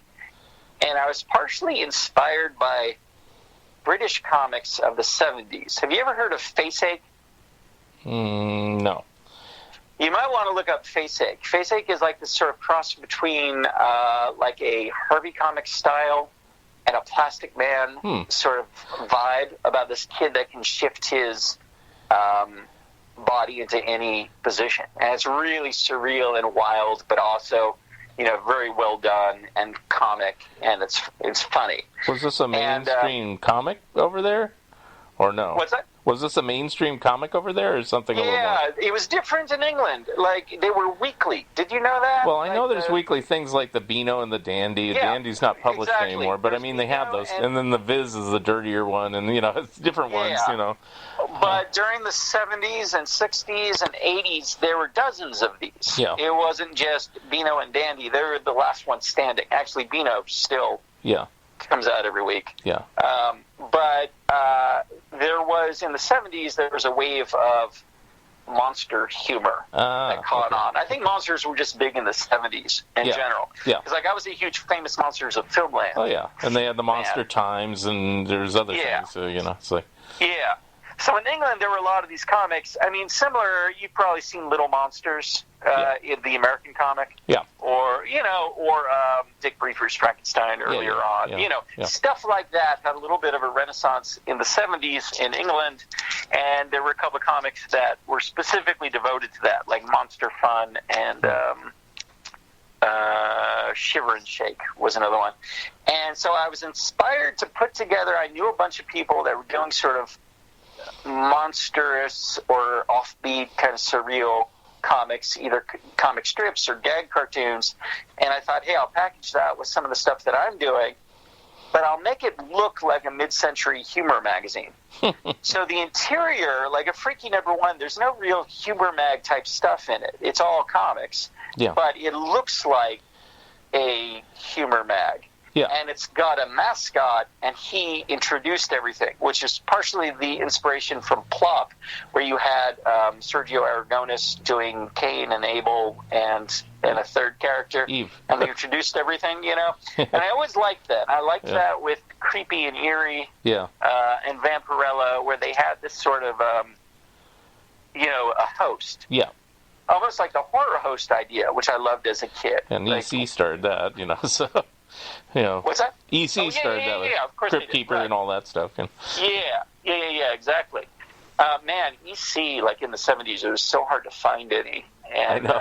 And I was partially inspired by British comics of the 70s. Have you ever heard of Faceache? No. You might want to look up Faceache. Faceache is like this sort of cross between like a Harvey comic style and a Plastic Man sort of vibe about this kid that can shift his body into any position. And it's really surreal and wild, but also, very well done and comic, and it's funny. Was this a mainstream comic over there? Or no? What's that? Was this a mainstream comic over there, or something a little more? Yeah, it was different in England. Like, they were weekly. Did you know that? Well, I know there's weekly things like the Beano and the Dandy. The Dandy's not published anymore, but I mean, they have those. And then the Viz is the dirtier one, and, it's different ones, But during the 70s and 60s and 80s, there were dozens of these. Yeah. It wasn't just Beano and Dandy. They were the last ones standing. Actually, Beano still comes out every week. Yeah. But there was, in the 70s, there was a wave of monster humor that caught on. I think monsters were just big in the 70s in general. Yeah. Because, I was a huge Famous Monsters of Filmland. Oh, yeah. And they had the Monster Times, and there's other things. So, it's like... Yeah. So in England, there were a lot of these comics. I mean, similar, you've probably seen Little Monsters in the American comic. Yeah. Or Dick Briefer's Frankenstein earlier on. Yeah. Stuff like that had a little bit of a renaissance in the 70s in England, and there were a couple of comics that were specifically devoted to that, like Monster Fun and Shiver and Shake was another one. And so I was inspired to put together, I knew a bunch of people that were doing sort of monstrous or offbeat kind of surreal comics, either comic strips or gag cartoons, and I thought, hey, I'll package that with some of the stuff that I'm doing, but I'll make it look like a mid-century humor magazine. So the interior, like a Freaky #1, there's no real humor mag type stuff in it. It's all comics, but it looks like a humor mag. Yeah. And it's got a mascot, and he introduced everything, which is partially the inspiration from Plop, where you had Sergio Aragonis doing Cain and Abel and a third character. Eve. And they introduced everything, And I always liked that. I liked that with Creepy and Eerie and Vampirella, where they had this sort of, a host. Yeah. Almost like the horror host idea, which I loved as a kid. And EC started that, so... What's that? EC started that with Crypt Keeper and all that stuff. Yeah, exactly. Man, EC, like in the 70s, it was so hard to find any. And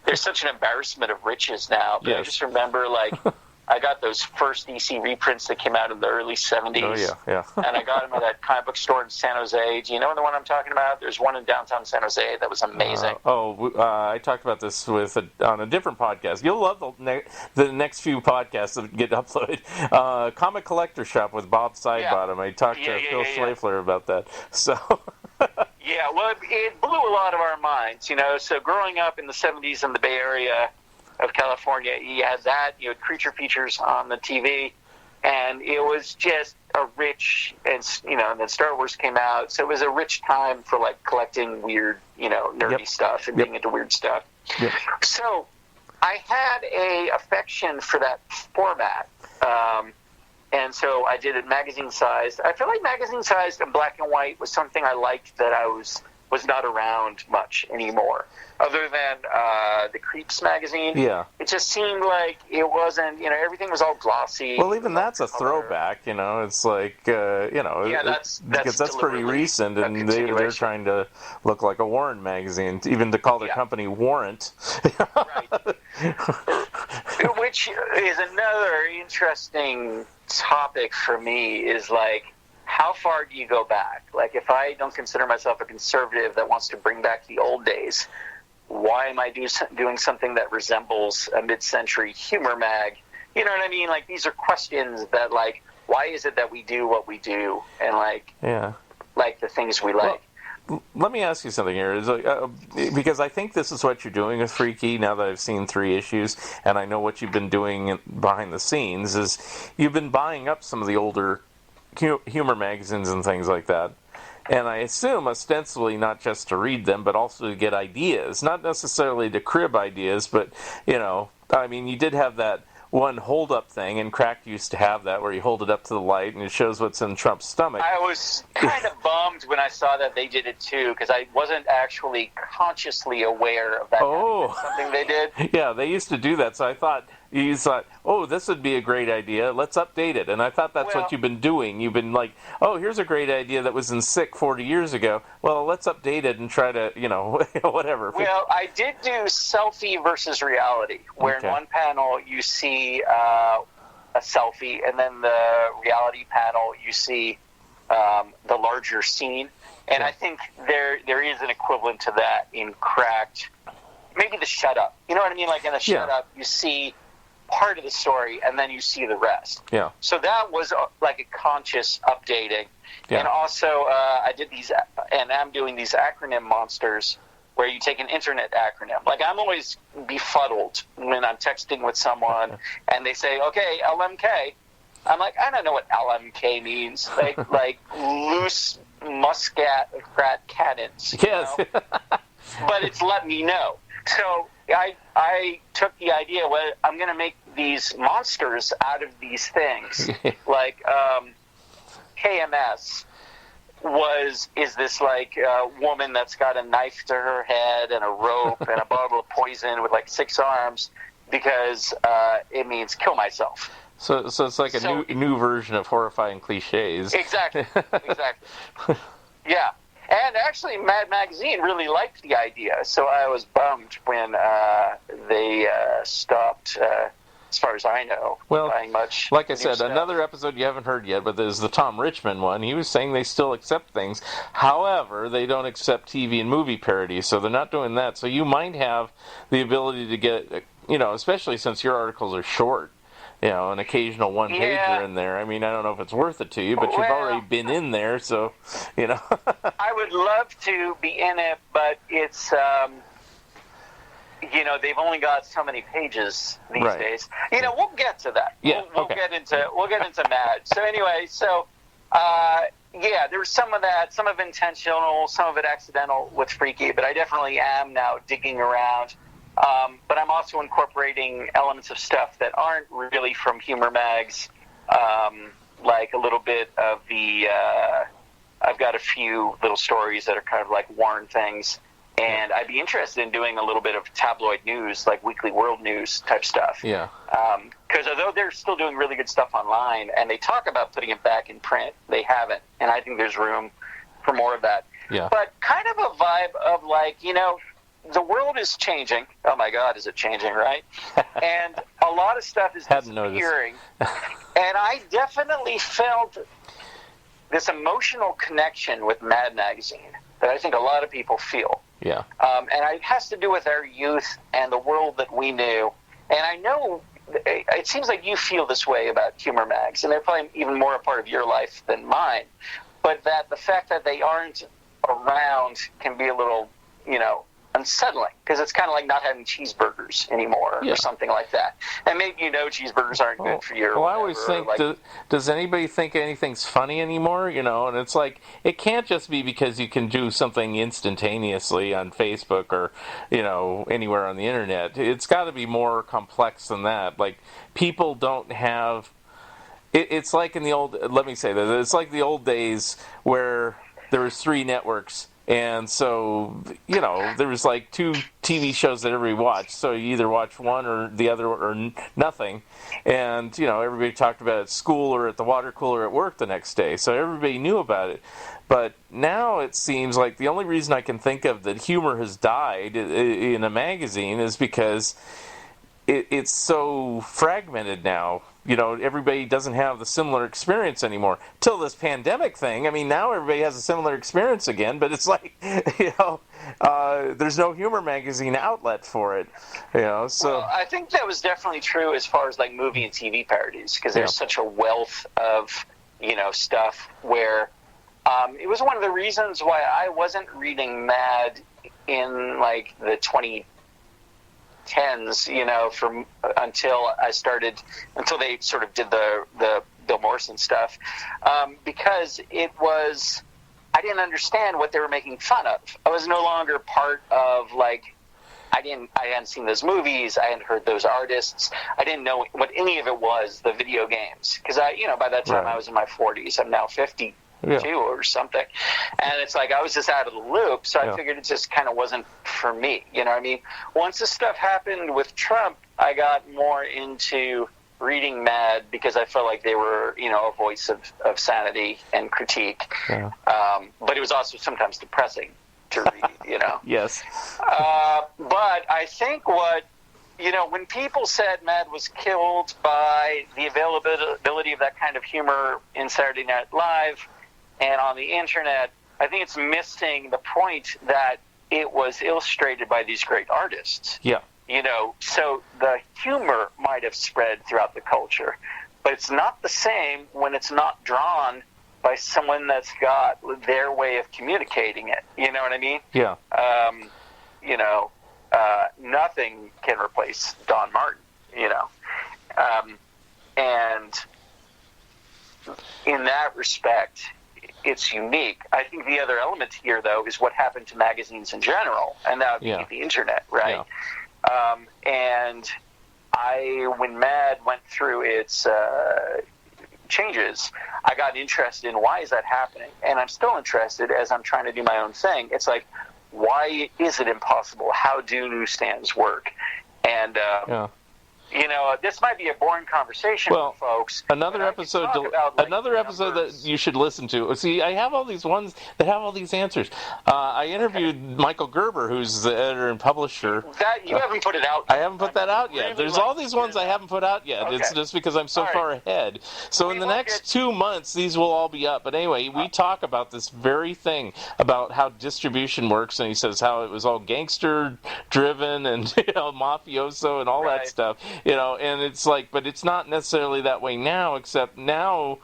there's such an embarrassment of riches now. But I just remember, I got those first EC reprints that came out in the early 70s. Oh, yeah. And I got them at that comic book store in San Jose. Do you know the one I'm talking about? There's one in downtown San Jose that was amazing. I talked about this on a different podcast. You'll love the next few podcasts that get uploaded. Comic Collector Shop with Bob Sidebottom. I talked to Phil Schleifler about that. So... Yeah, well, it blew a lot of our minds, So growing up in the 70s in the Bay Area, of California. You had that, you had creature features on the TV, and it was just a rich, and then Star Wars came out, so it was a rich time for like collecting weird, nerdy stuff and being into weird stuff. Yep. So I had a affection for that format, and so I did it magazine-sized. I feel like magazine-sized and black and white was something I liked that I was not around much anymore, other than the Creeps magazine. Yeah. It just seemed like it wasn't, everything was all glossy. Well, even that's a throwback, It's like, that's because that's pretty recent, and they're trying to look like a Warren magazine, even to call their company Warrant. Right. Which is another interesting topic for me, is like, how far do you go back? Like, if I don't consider myself a conservative that wants to bring back the old days, why am I doing something that resembles a mid-century humor mag? You know what I mean? Like, these are questions that, like, why is it that we do what we do, and like the things we like? Well, let me ask you something here, because I think this is what you're doing with Freaky. Now that I've seen 3 issues, and I know what you've been doing behind the scenes, is you've been buying up some of the older humor magazines and things like that, and I assume ostensibly not just to read them, but also to get ideas, not necessarily to crib ideas, but you did have that one hold-up thing, and Crack used to have that, where you hold it up to the light and it shows what's in Trump's stomach. I was kind of bummed when I saw that they did it too, because I wasn't actually consciously aware of that. Oh, something they did. Yeah, they used to do that, so I thought, you thought, oh, this would be a great idea, let's update it. And I thought that's what you've been doing. You've been like, oh, here's a great idea that was in Sick 40 years ago. Well, let's update it and try to, whatever. Well, I did do selfie versus reality, where in one panel you see a selfie, and then the reality panel you see the larger scene. And I think there is an equivalent to that in Cracked. Maybe the Shut Up. You know what I mean? Like in the Shut Up, you see part of the story, and then you see the rest. Yeah. So that was like a conscious updating. Yeah. And also, I did these, and I'm doing these acronym monsters, where you take an internet acronym. Like, I'm always befuddled when I'm texting with someone, and they say, okay, LMK. I'm like, I don't know what LMK means. Like loose muscat rat cannons. Yes. But it's let me know. So I took the idea, well, I'm going to make these monsters out of these things. Like KMS is this like woman that's got a knife to her head and a rope and a bottle of poison with like 6 arms, because it means kill myself. So it's like a new version of horrifying cliches. Exactly. Yeah. And actually, Mad Magazine really liked the idea, so I was bummed when they stopped, as far as I know, buying much. Like I said, another episode you haven't heard yet, but there's the Tom Richmond one. He was saying they still accept things. However, they don't accept TV and movie parodies, so they're not doing that. So you might have the ability to get, especially since your articles are short, an occasional one-pager in there. I mean, I don't know if it's worth it to you, but you've already been in there, so, I would love to be in it, but it's, they've only got so many pages these days. We'll get to that. Yeah, we'll get into Mad. So anyway, there's some of that, some of it intentional, some of it accidental with Freaky, but I definitely am now digging around. But I'm also incorporating elements of stuff that aren't really from humor mags, like a little bit of the, I've got a few little stories that are kind of like Warren things, and I'd be interested in doing a little bit of tabloid news, like Weekly World News type stuff. Yeah. Because although they're still doing really good stuff online, and they talk about putting it back in print, they haven't, and I think there's room for more of that. Yeah. But kind of a vibe of like, the world is changing. Oh my God, is it changing, right? And a lot of stuff is disappearing. And I definitely felt this emotional connection with Mad Magazine that I think a lot of people feel. Yeah. And it has to do with our youth and the world that we knew. And I know it seems like you feel this way about humor mags, and they're probably even more a part of your life than mine. But that the fact that they aren't around can be a little, unsettling, because it's kind of like not having cheeseburgers anymore or something like that. And maybe cheeseburgers aren't good for you. Or well, whatever, I always think, like, does anybody think anything's funny anymore? And it's like, it can't just be because you can do something instantaneously on Facebook or, anywhere on the internet. It's got to be more complex than that. Like, people don't have... It's like in the old... Let me say this. It's like the old days where there was 3 networks. And so, there was like 2 TV shows that everybody watched. So you either watch one or the other or nothing. And, everybody talked about it at school or at the water cooler at work the next day. So everybody knew about it. But now it seems like the only reason I can think of that humor has died in a magazine is because it's so fragmented now. Everybody doesn't have the similar experience anymore. Till this pandemic thing, I mean, now everybody has a similar experience again, but it's like, there's no humor magazine outlet for it, so... Well, I think that was definitely true as far as, like, movie and TV parodies, because there's such a wealth of, stuff where... it was one of the reasons why I wasn't reading Mad in, like, the 2010s, until they sort of did the Bill Morrison stuff, because I didn't understand what they were making fun of. I was no longer part of, like, I hadn't seen those movies, I hadn't heard those artists, I didn't know what any of it was, the video games, because by that time I was in my 40s, I'm now 52 or something, and it's like I was just out of the loop, so I figured it just kind of wasn't for me, you know what I mean? Once this stuff happened with Trump, I got more into reading Mad because I felt like they were, a voice of sanity and critique, but it was also sometimes depressing to read, Yes. But I think when people said Mad was killed by the availability of that kind of humor in Saturday Night Live and on the internet, I think it's missing the point that it was illustrated by these great artists. Yeah. So the humor might have spread throughout the culture, but it's not the same when it's not drawn by someone that's got their way of communicating it. You know what I mean? Yeah. Nothing can replace Don Martin, and in that respect, it's unique. I think the other element here, though, is what happened to magazines in general, and that would be the internet, right? Yeah. And when Mad went through its changes, I got interested in why is that happening, and I'm still interested as I'm trying to do my own thing. It's like, why is it impossible? How do newsstands work? And this might be a boring conversation for folks. Another episode that you should listen to. See, I have all these ones that have all these answers. I interviewed Michael Gerber, who's the editor and publisher. That you haven't put it out. I haven't put that out yet. There's all these ones I haven't put out yet. Okay. It's just because I'm so far ahead. So in the next 2 months, these will all be up. But anyway, we talk about this very thing, about how distribution works, and he says how it was all gangster-driven and mafioso and all that stuff. And it's like, but it's not necessarily that way now, except now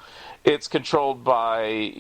it's controlled by,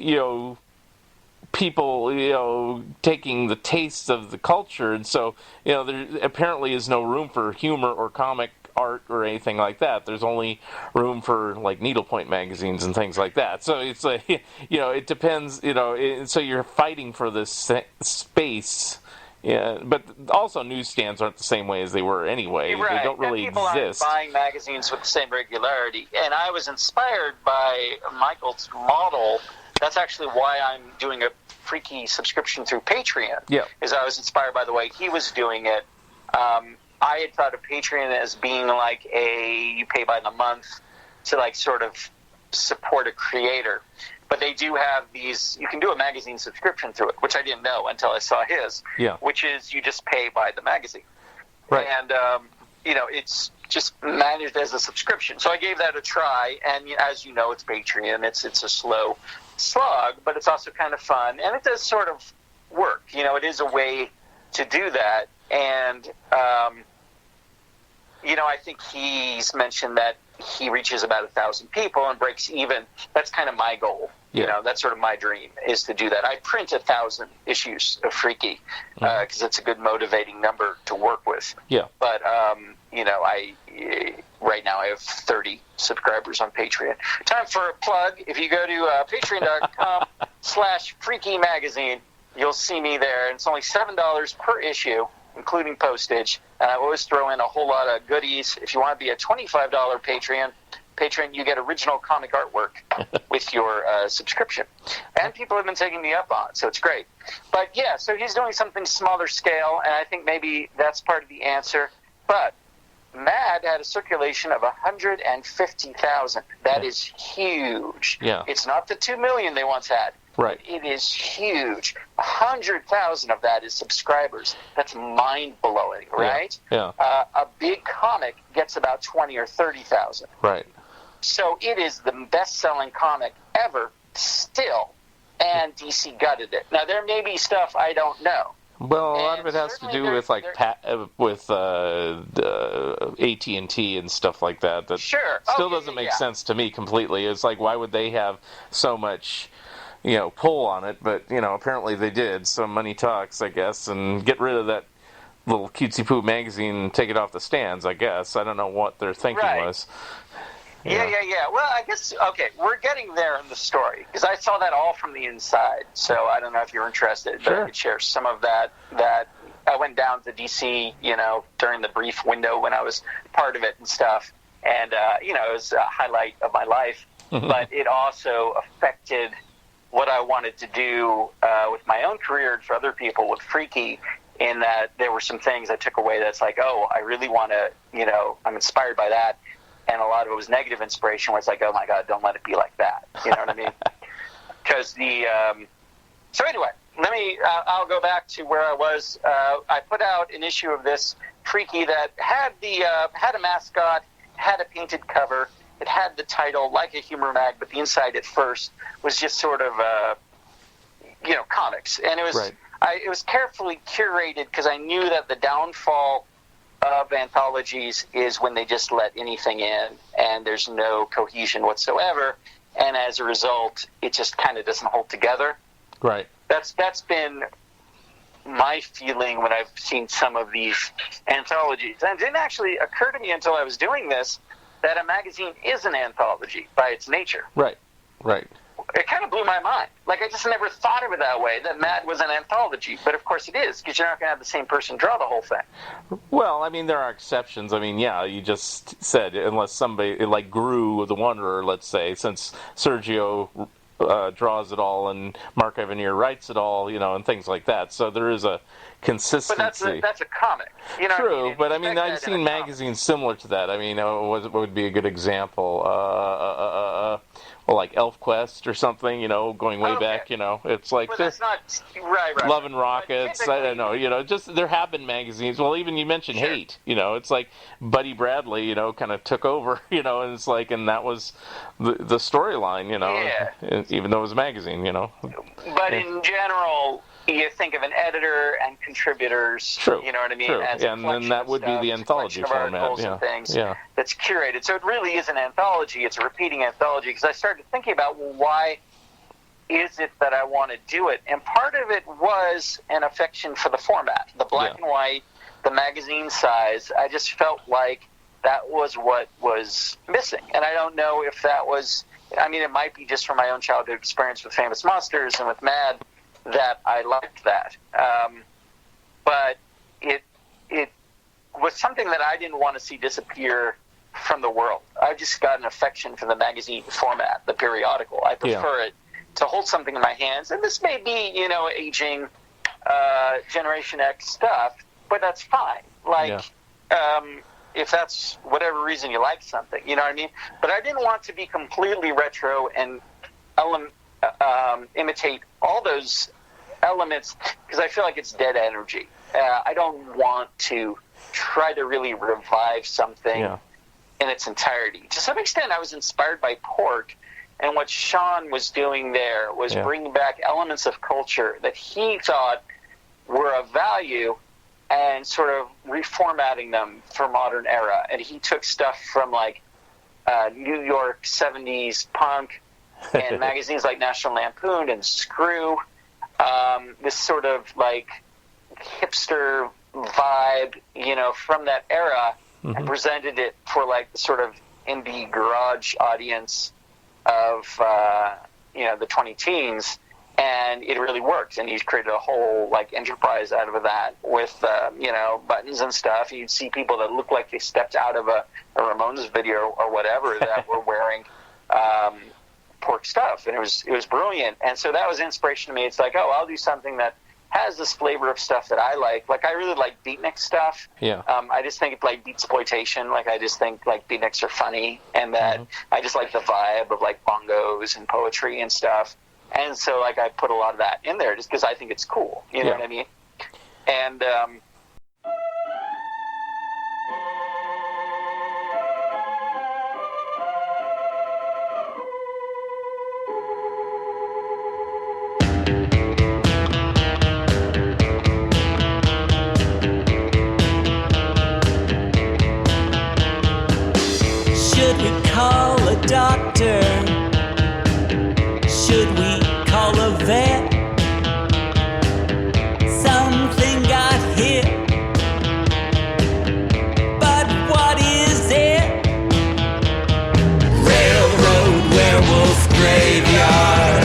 people, taking the tastes of the culture. And so, there apparently is no room for humor or comic art or anything like that. There's only room for, like, needlepoint magazines and things like that. So it's like, it depends, so you're fighting for this space. Yeah, but also newsstands aren't the same way as they were anyway. Right. They don't really people exist. Aren't buying magazines with the same regularity. And I was inspired by Michael's model. That's actually why I'm doing a freaky subscription through Patreon. Yeah. Because I was inspired by the way he was doing it. I had thought of Patreon as being like you pay by the month to, like, sort of support a creator. But they do have these, you can do a magazine subscription through it, which I didn't know until I saw his, which is you just pay by the magazine. Right. And, it's just managed as a subscription. So I gave that a try, and as you know, it's Patreon. It's a slow slog, but it's also kind of fun, and it does sort of work. It is a way to do that. And, I think he's mentioned that he reaches about 1,000 people and breaks even. That's kind of my goal. Yeah. You know, that's sort of my dream, is to do that. I print 1,000 issues of Freaky because it's a good motivating number to work with. Yeah. But, you know, right now I have 30 subscribers on Patreon. Time for a plug. If you go to patreon.com/Freaky Magazine, you'll see me there. And it's only $7 per issue, including postage. And I always throw in a whole lot of goodies. If you want to be a $25 patron, you get original comic artwork with your subscription. And people have been taking me up on it, so it's great. But, yeah, so he's doing something smaller scale, and I think maybe that's part of the answer. But Mad had a circulation of 150,000. That is huge. Yeah. It's not the 2 million they once had. Right. It is huge. 100,000 of that is subscribers. That's mind-blowing, right? Yeah. A big comic gets about 20 or 30,000. Right. So it is the best-selling comic ever still, and DC gutted it. Now, there may be stuff I don't know. Well, a lot of it has to do with like with AT&T and stuff like that. That sure. Still doesn't make sense to me completely. It's like, why would they have so much, you know, pull on it? But you know, apparently they did. So money talks, I guess, and get rid of that little cutesy poo magazine and take it off the stands. I guess I don't know what their thinking was. Yeah. Well, I guess, okay, we're getting there in the story, because I saw that all from the inside, so I don't know if you're interested, but I could share some of that I went down to D.C., you know, during the brief window when I was part of it and stuff, and, you know, it was a highlight of my life, but it also affected what I wanted to do with my own career and for other people with Freaky, in that there were some things I took away that's like, oh, I really want to, you know, I'm inspired by that. And a lot of it was negative inspiration, where it's like, oh my God, don't let it be like that. You know what I mean? Because so anyway, I'll go back to where I was. I put out an issue of this Freaky that had had a mascot, had a painted cover. It had the title like a humor mag, but the inside at first was just sort of, you know, comics. And it was, it was carefully curated, because I knew that the downfall of anthologies is when they just let anything in and there's no cohesion whatsoever, and as a result it just kind of doesn't hold together. Right. That's been my feeling when I've seen some of these anthologies, and it didn't actually occur to me until I was doing this that a magazine is an anthology by its nature. Right. It kind of blew my mind. Like, I just never thought of it that way, that Mad was an anthology. But, of course, it is, because you're not going to have the same person draw the whole thing. Well, I mean, there are exceptions. I mean, yeah, you just said, unless somebody, like Gru the Wanderer, let's say, since Sergio draws it all and Mark Evanier writes it all, you know, and things like that. So there is a consistency. But that's a comic. You know True, what I mean? but I mean, I've seen magazines similar to that. I mean, what would be a good example? Well, like ElfQuest or something, you know, going way back, you know. It's like... Well, that's not... Right. Love and Rockets, I don't know, you know, just there have been magazines. Well, even you mentioned Hate, you know, it's like Buddy Bradley, you know, kind of took over, you know, and it's like, and that was the storyline, you know, even though it was a magazine, you know. But in general, you think of an editor and contributors, True. You know what I mean? True. As and then that would be the anthology format. And things that's curated. So it really is an anthology. It's a repeating anthology, because I started thinking about, well, why is it that I want to do it? And part of it was an affection for the format, the black and white, the magazine size. I just felt like that was what was missing. And I don't know if that was, I mean, it might be just from my own childhood experience with Famous Monsters and with Mad, that I liked that. But it was something that I didn't want to see disappear from the world. I just got an affection for the magazine format, the periodical. I prefer it to hold something in my hands. And this may be, you know, aging Generation X stuff, but that's fine. Like, if that's whatever reason you like something, you know what I mean? But I didn't want to be completely retro and imitate all those elements, because I feel like it's dead energy. I don't want to try to really revive something in its entirety. To some extent, I was inspired by Pork, and what Sean was doing there was bringing back elements of culture that he thought were of value and sort of reformatting them for modern era. And he took stuff from like New York 70s punk, and magazines like National Lampoon and Screw. This sort of like hipster vibe, from that era, and presented it for like the sort of indie garage audience of the 20 teens, and it really worked. And he's created a whole like enterprise out of that with buttons and stuff. You'd see people that looked like they stepped out of a Ramones video or whatever that were wearing pork stuff, and it was brilliant. And so that was inspiration to me. It's like, oh, I'll do something that has this flavor of stuff that I like. Like, I really like beatnik stuff. Yeah. I just think it's like beatsploitation. Like, I just think like beatniks are funny, and that I just like the vibe of like bongos and poetry and stuff. And so like I put a lot of that in there just because I think it's cool. You know what I mean? And Should we call a doctor? Should we call a vet? Something got hit, but what is it? Railroad werewolf graveyard.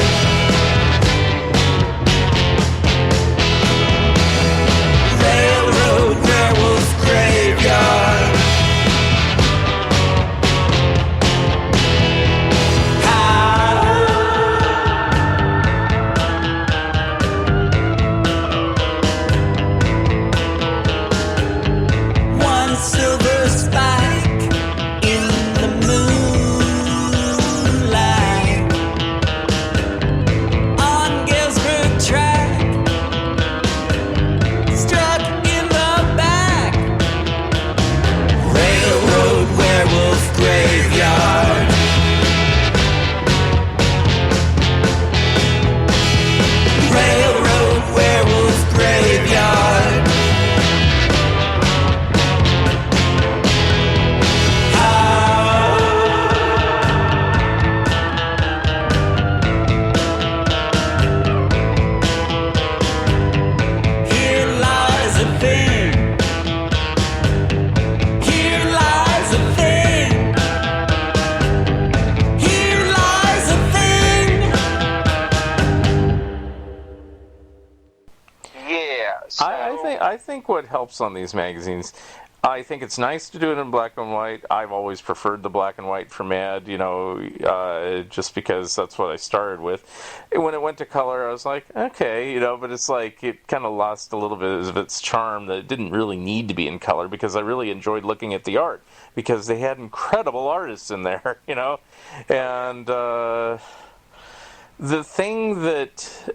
Railroad werewolf graveyard. One silver spike in the moonlight on Galesburg track, struck in the back. Railroad werewolf graveyard. Railroad werewolf graveyard. Here lies a thing. Here lies a thing. Here lies a thing. yeah, so, I think what helps on these magazines, I think it's nice to do it in black and white. I've always preferred the black and white for Mad, just because that's what I started with. And when it went to color, I was like, okay, but it's like it kind of lost a little bit of its charm that it didn't really need to be in color, because I really enjoyed looking at the art, because they had incredible artists in there, and the thing that,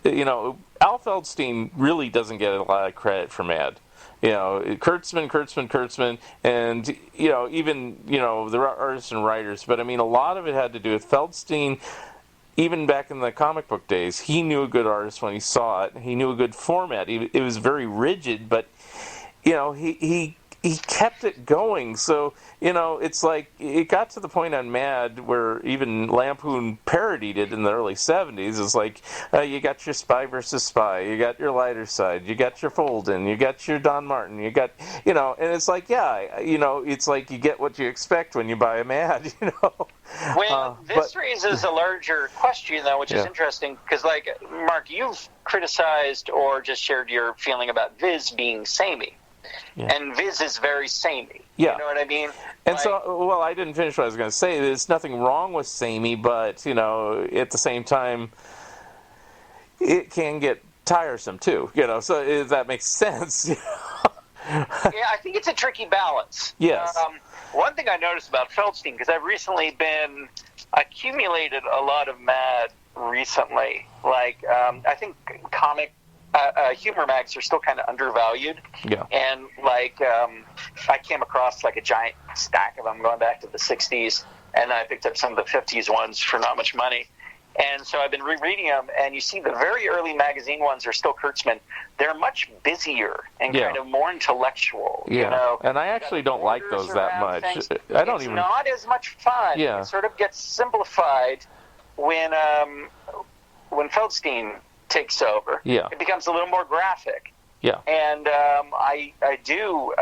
Al Feldstein really doesn't get a lot of credit for Mad. Kurtzman, and, even, the artists and writers. But, I mean, a lot of it had to do with Feldstein. Even back in the comic book days, he knew a good artist when he saw it. He knew a good format. It was very rigid, but, he kept it going. So, it's like, it got to the point on Mad where even Lampoon parodied it in the early 70s. It's like, you got your Spy versus Spy, you got your lighter side, you got your Folden, you got your Don Martin, you got, and it's like, it's like you get what you expect when you buy a Mad, Well, this raises a larger question, though, which is interesting, because, like, Mark, you've criticized or just shared your feeling about Viz being samey. Yeah. And Viz is very samey. Yeah. You know what I mean? And I didn't finish what I was going to say. There's nothing wrong with samey, but, at the same time, it can get tiresome, too. So that makes sense. Yeah, I think it's a tricky balance. Yes. One thing I noticed about Feldstein, because I've recently accumulated a lot of Mad recently. Like, I think humor mags are still kind of undervalued. Yeah. And, like, I came across, like, a giant stack of them going back to the 60s, and I picked up some of the 50s ones for not much money. And so I've been rereading them, and you see the very early magazine ones are still Kurtzman. They're much busier and kind of more intellectual. Yeah. And I actually don't like those that much. It's not as much fun. Yeah. It sort of gets simplified. when Feldstein takes over, it becomes a little more graphic. Yeah. And I do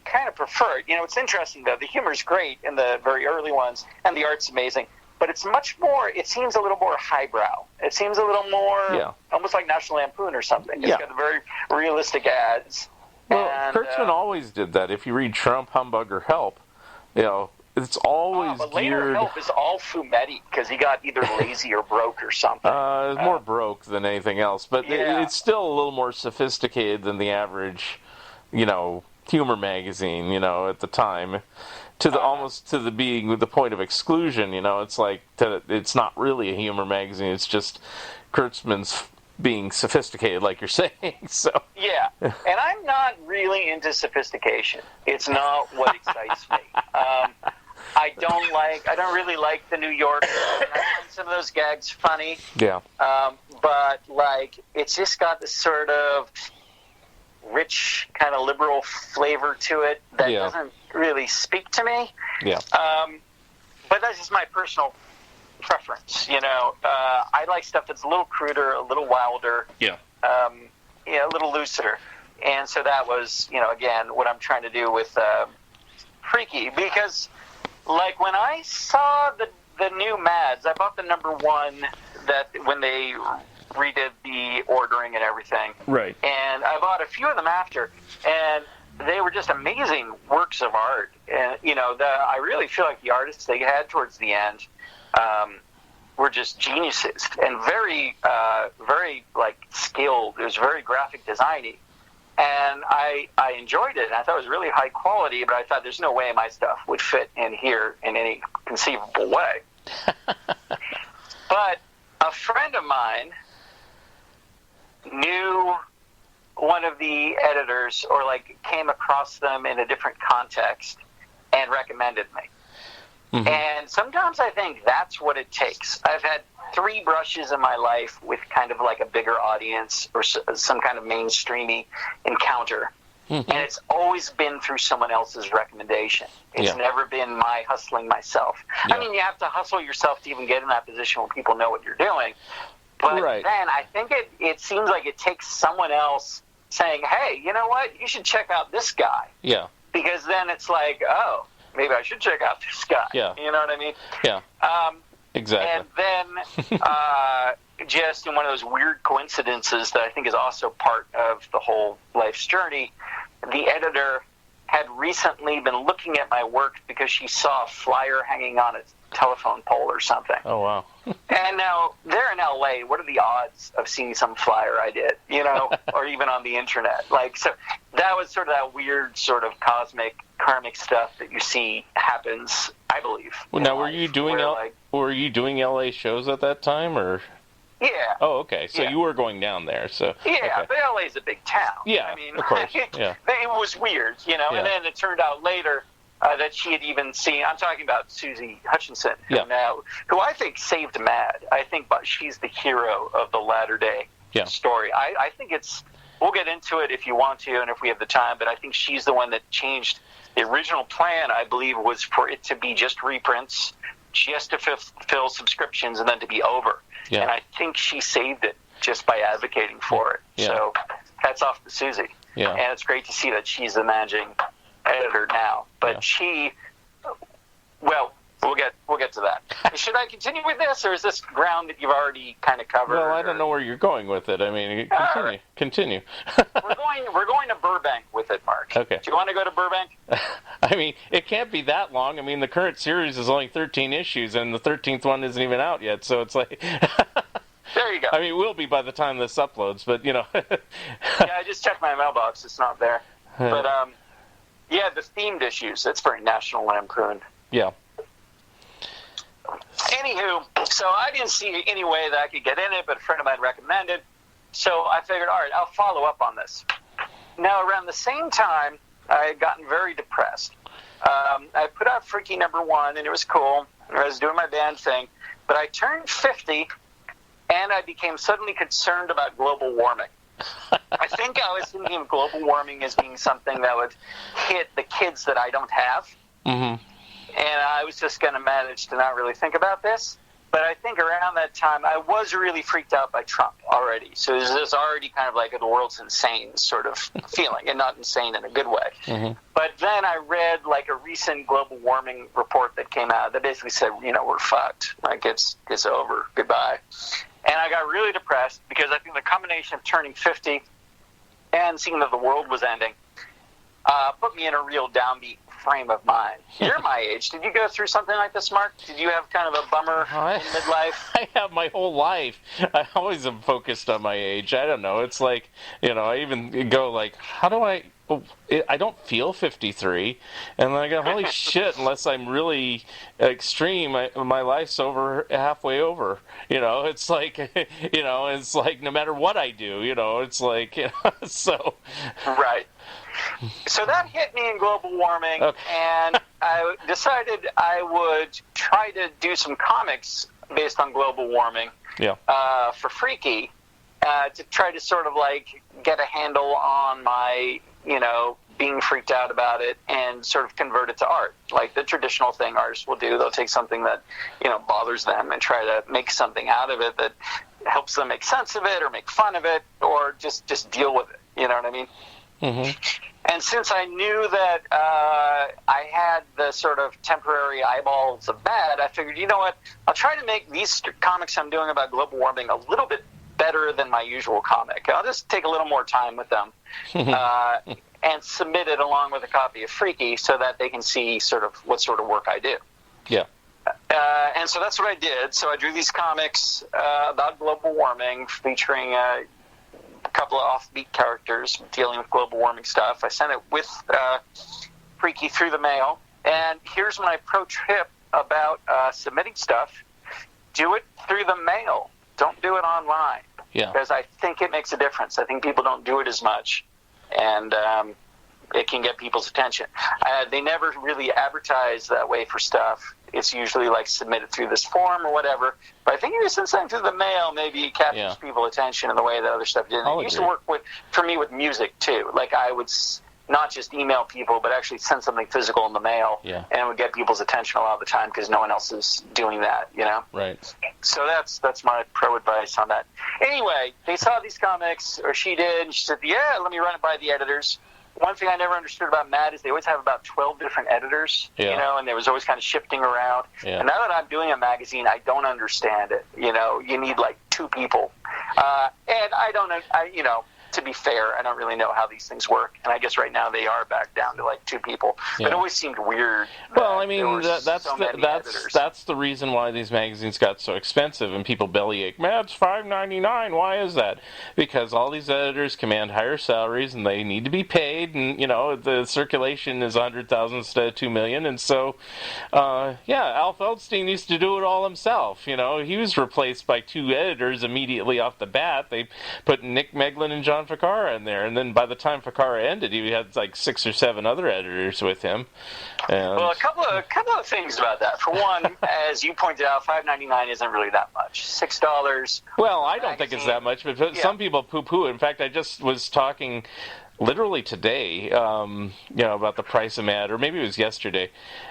kind of prefer it. It's interesting, though. The humor's great in the very early ones, and the art's amazing. But it's much more, it seems a little more highbrow. It seems a little more, almost like National Lampoon or something. It's got the very realistic ads. Well, Kurtzman always did that. If you read Trump, Humbug, or Help, it's always but later Help is all fumetti, because he got either lazy or broke or something. It's more broke than anything else. But it's still a little more sophisticated than the average, humor magazine, at the time. Almost to the point of exclusion, it's like it's not really a humor magazine. It's just Kurtzman's being sophisticated, like you're saying. So yeah, and I'm not really into sophistication. It's not what excites me. I don't really like the New Yorker. I find some of those gags funny. Yeah. But it's just got this sort of rich, kind of liberal flavor to it that doesn't really speak to me. Yeah. But that's just my personal preference. I like stuff that's a little cruder, a little wilder. Yeah. A little looser. And so that was, again, what I'm trying to do with Freaky. Because, when I saw the new Mads, I bought the number 1 that when they redid the ordering and everything. Right. And I bought a few of them after, and they were just amazing works of art. And, I really feel like the artists they had towards the end were just geniuses and very, very, skilled. It was very graphic designy. And I enjoyed it, and I thought it was really high quality, but I thought there's no way my stuff would fit in here in any conceivable way. But a friend of mine knew one of the editors, or came across them in a different context and recommended me. Mm-hmm. And sometimes I think that's what it takes. I've had 3 brushes in my life with kind of a bigger audience or some kind of mainstreamy encounter. Mm-hmm. And it's always been through someone else's recommendation. It's never been my hustling myself. Yeah. I mean, you have to hustle yourself to even get in that position where people know what you're doing. But then I think it seems like it takes someone else saying, hey, you know what? You should check out this guy. Yeah. Because then it's like, oh, maybe I should check out this guy. Yeah. You know what I mean? Yeah. Exactly. And then just in one of those weird coincidences that I think is also part of the whole life's journey, the editor had recently been looking at my work because she saw a flyer hanging on a telephone pole or something. Oh, wow. And now, they're in L.A. What are the odds of seeing some flyer I did, or even on the internet? So that was sort of that weird sort of cosmic, karmic stuff that you see happens, I believe. Well, now, were you doing L.A. shows at that time, or? Yeah. Oh, okay. So you were going down there. So yeah, okay. But LA's a big town. Yeah, I mean, of course. Yeah. It was weird, Yeah. And then it turned out later that she had even seen. I'm talking about Susie Hutchinson, who I think saved Mad. I think she's the hero of the latter day story. I think it's. We'll get into it if you want to, and if we have the time. But I think she's the one that changed the original plan. I believe was for it to be just reprints, just to fill subscriptions, and then to be over. Yeah. And I think she saved it just by advocating for it. Yeah. So hats off to Susie. Yeah. And it's great to see that she's the managing editor now. But we'll get to that. Should I continue with this, or is this ground that you've already kind of covered? Well, I don't know where you're going with it. I mean, continue. We're going to Burbank with it, Mark. Okay. Do you want to go to Burbank? I mean, it can't be that long. I mean, the current series is only 13 issues, and the 13th one isn't even out yet, so it's like... There you go. I mean, it will be by the time this uploads, but, Yeah, I just checked my mailbox. It's not there. But, the themed issues, that's very National Lampoon. Yeah. Anywho, so I didn't see any way that I could get in it, but a friend of mine recommended. So I figured, all right, I'll follow up on this. Now, around the same time, I had gotten very depressed. I put out Freaky #1, and it was cool. I was doing my band thing. But I turned 50, and I became suddenly concerned about global warming. I think I was thinking of global warming as being something that would hit the kids that I don't have. Mm-hmm. And I was just going to manage to not really think about this. But I think around that time, I was really freaked out by Trump already. So it was already kind of like the world's insane sort of feeling, and not insane in a good way. Mm-hmm. But then I read like a recent global warming report that came out that basically said, we're fucked. Like it's over. Goodbye. And I got really depressed because I think the combination of turning 50 and seeing that the world was ending put me in a real downbeat frame of mind. You're my age. Did you go through something like this, Mark? Did you have kind of a bummer in midlife? I have my whole life. I always am focused on my age. I don't know. It's like, I even go like, how do I don't feel 53. And then I go, holy shit, unless I'm really extreme, my life's halfway over. It's like, it's like no matter what I do, it's like, so. Right. So that hit me in global warming, okay. And I decided I would try to do some comics based on global warming for Freaky to try to sort of like get a handle on my, being freaked out about it and sort of convert it to art. Like the traditional thing artists will do. They'll take something that, bothers them and try to make something out of it that helps them make sense of it or make fun of it or just deal with it. You know what I mean? Mm-hmm. And since I knew that I had the sort of temporary eyeballs of Mad, I figured, you know what, I'll try to make these comics I'm doing about global warming a little bit better than my usual comic. I'll just take a little more time with them and submit it along with a copy of Freaky so that they can see sort of what sort of work I do. Yeah. And so that's what I did. So I drew these comics about global warming featuring a couple of offbeat characters dealing with global warming stuff. I sent it with Freaky through the mail. And here's my pro tip about submitting stuff. Do it through the mail. Don't do it online. Yeah. Because I think it makes a difference. I think people don't do it as much. And it can get people's attention. They never really advertise that way for stuff. It's usually like submitted through this form or whatever. But I think if you send something through the mail, maybe it captures people's attention in the way that other stuff didn't. It used to work for me with music too. Like I would not just email people, but actually send something physical in the mail, and it would get people's attention a lot of the time because no one else is doing that, Right. So that's my pro advice on that. Anyway, they saw these comics, or she did, and she said, yeah, let me run it by the editors. One thing I never understood about Mad is they always have about 12 different editors, and there was always kind of shifting around. Yeah. And now that I'm doing a magazine, I don't understand it. You need like 2 people. And I don't, to be fair, I don't really know how these things work. And I guess right now they are back down to like 2 people. Yeah. But it always seemed weird. Well, I mean, that's that's the reason why these magazines got so expensive, and people bellyache. Mad's $5.99. Why is that? Because all these editors command higher salaries, and they need to be paid. And the circulation is 100,000 instead of 2 million. And so, Al Feldstein used to do it all himself. He was replaced by 2 editors immediately off the bat. They put Nick Meglin and John Ficarra in there, and then by the time Ficarra ended, he had like 6 or 7 other editors with him. And well, a couple of things about that. For one, as you pointed out, $5.99 isn't really that much. $6. Well, I don't think it's that much, but some people poo-poo. In fact, I just was talking literally today, about the price of Mad, or maybe it was yesterday,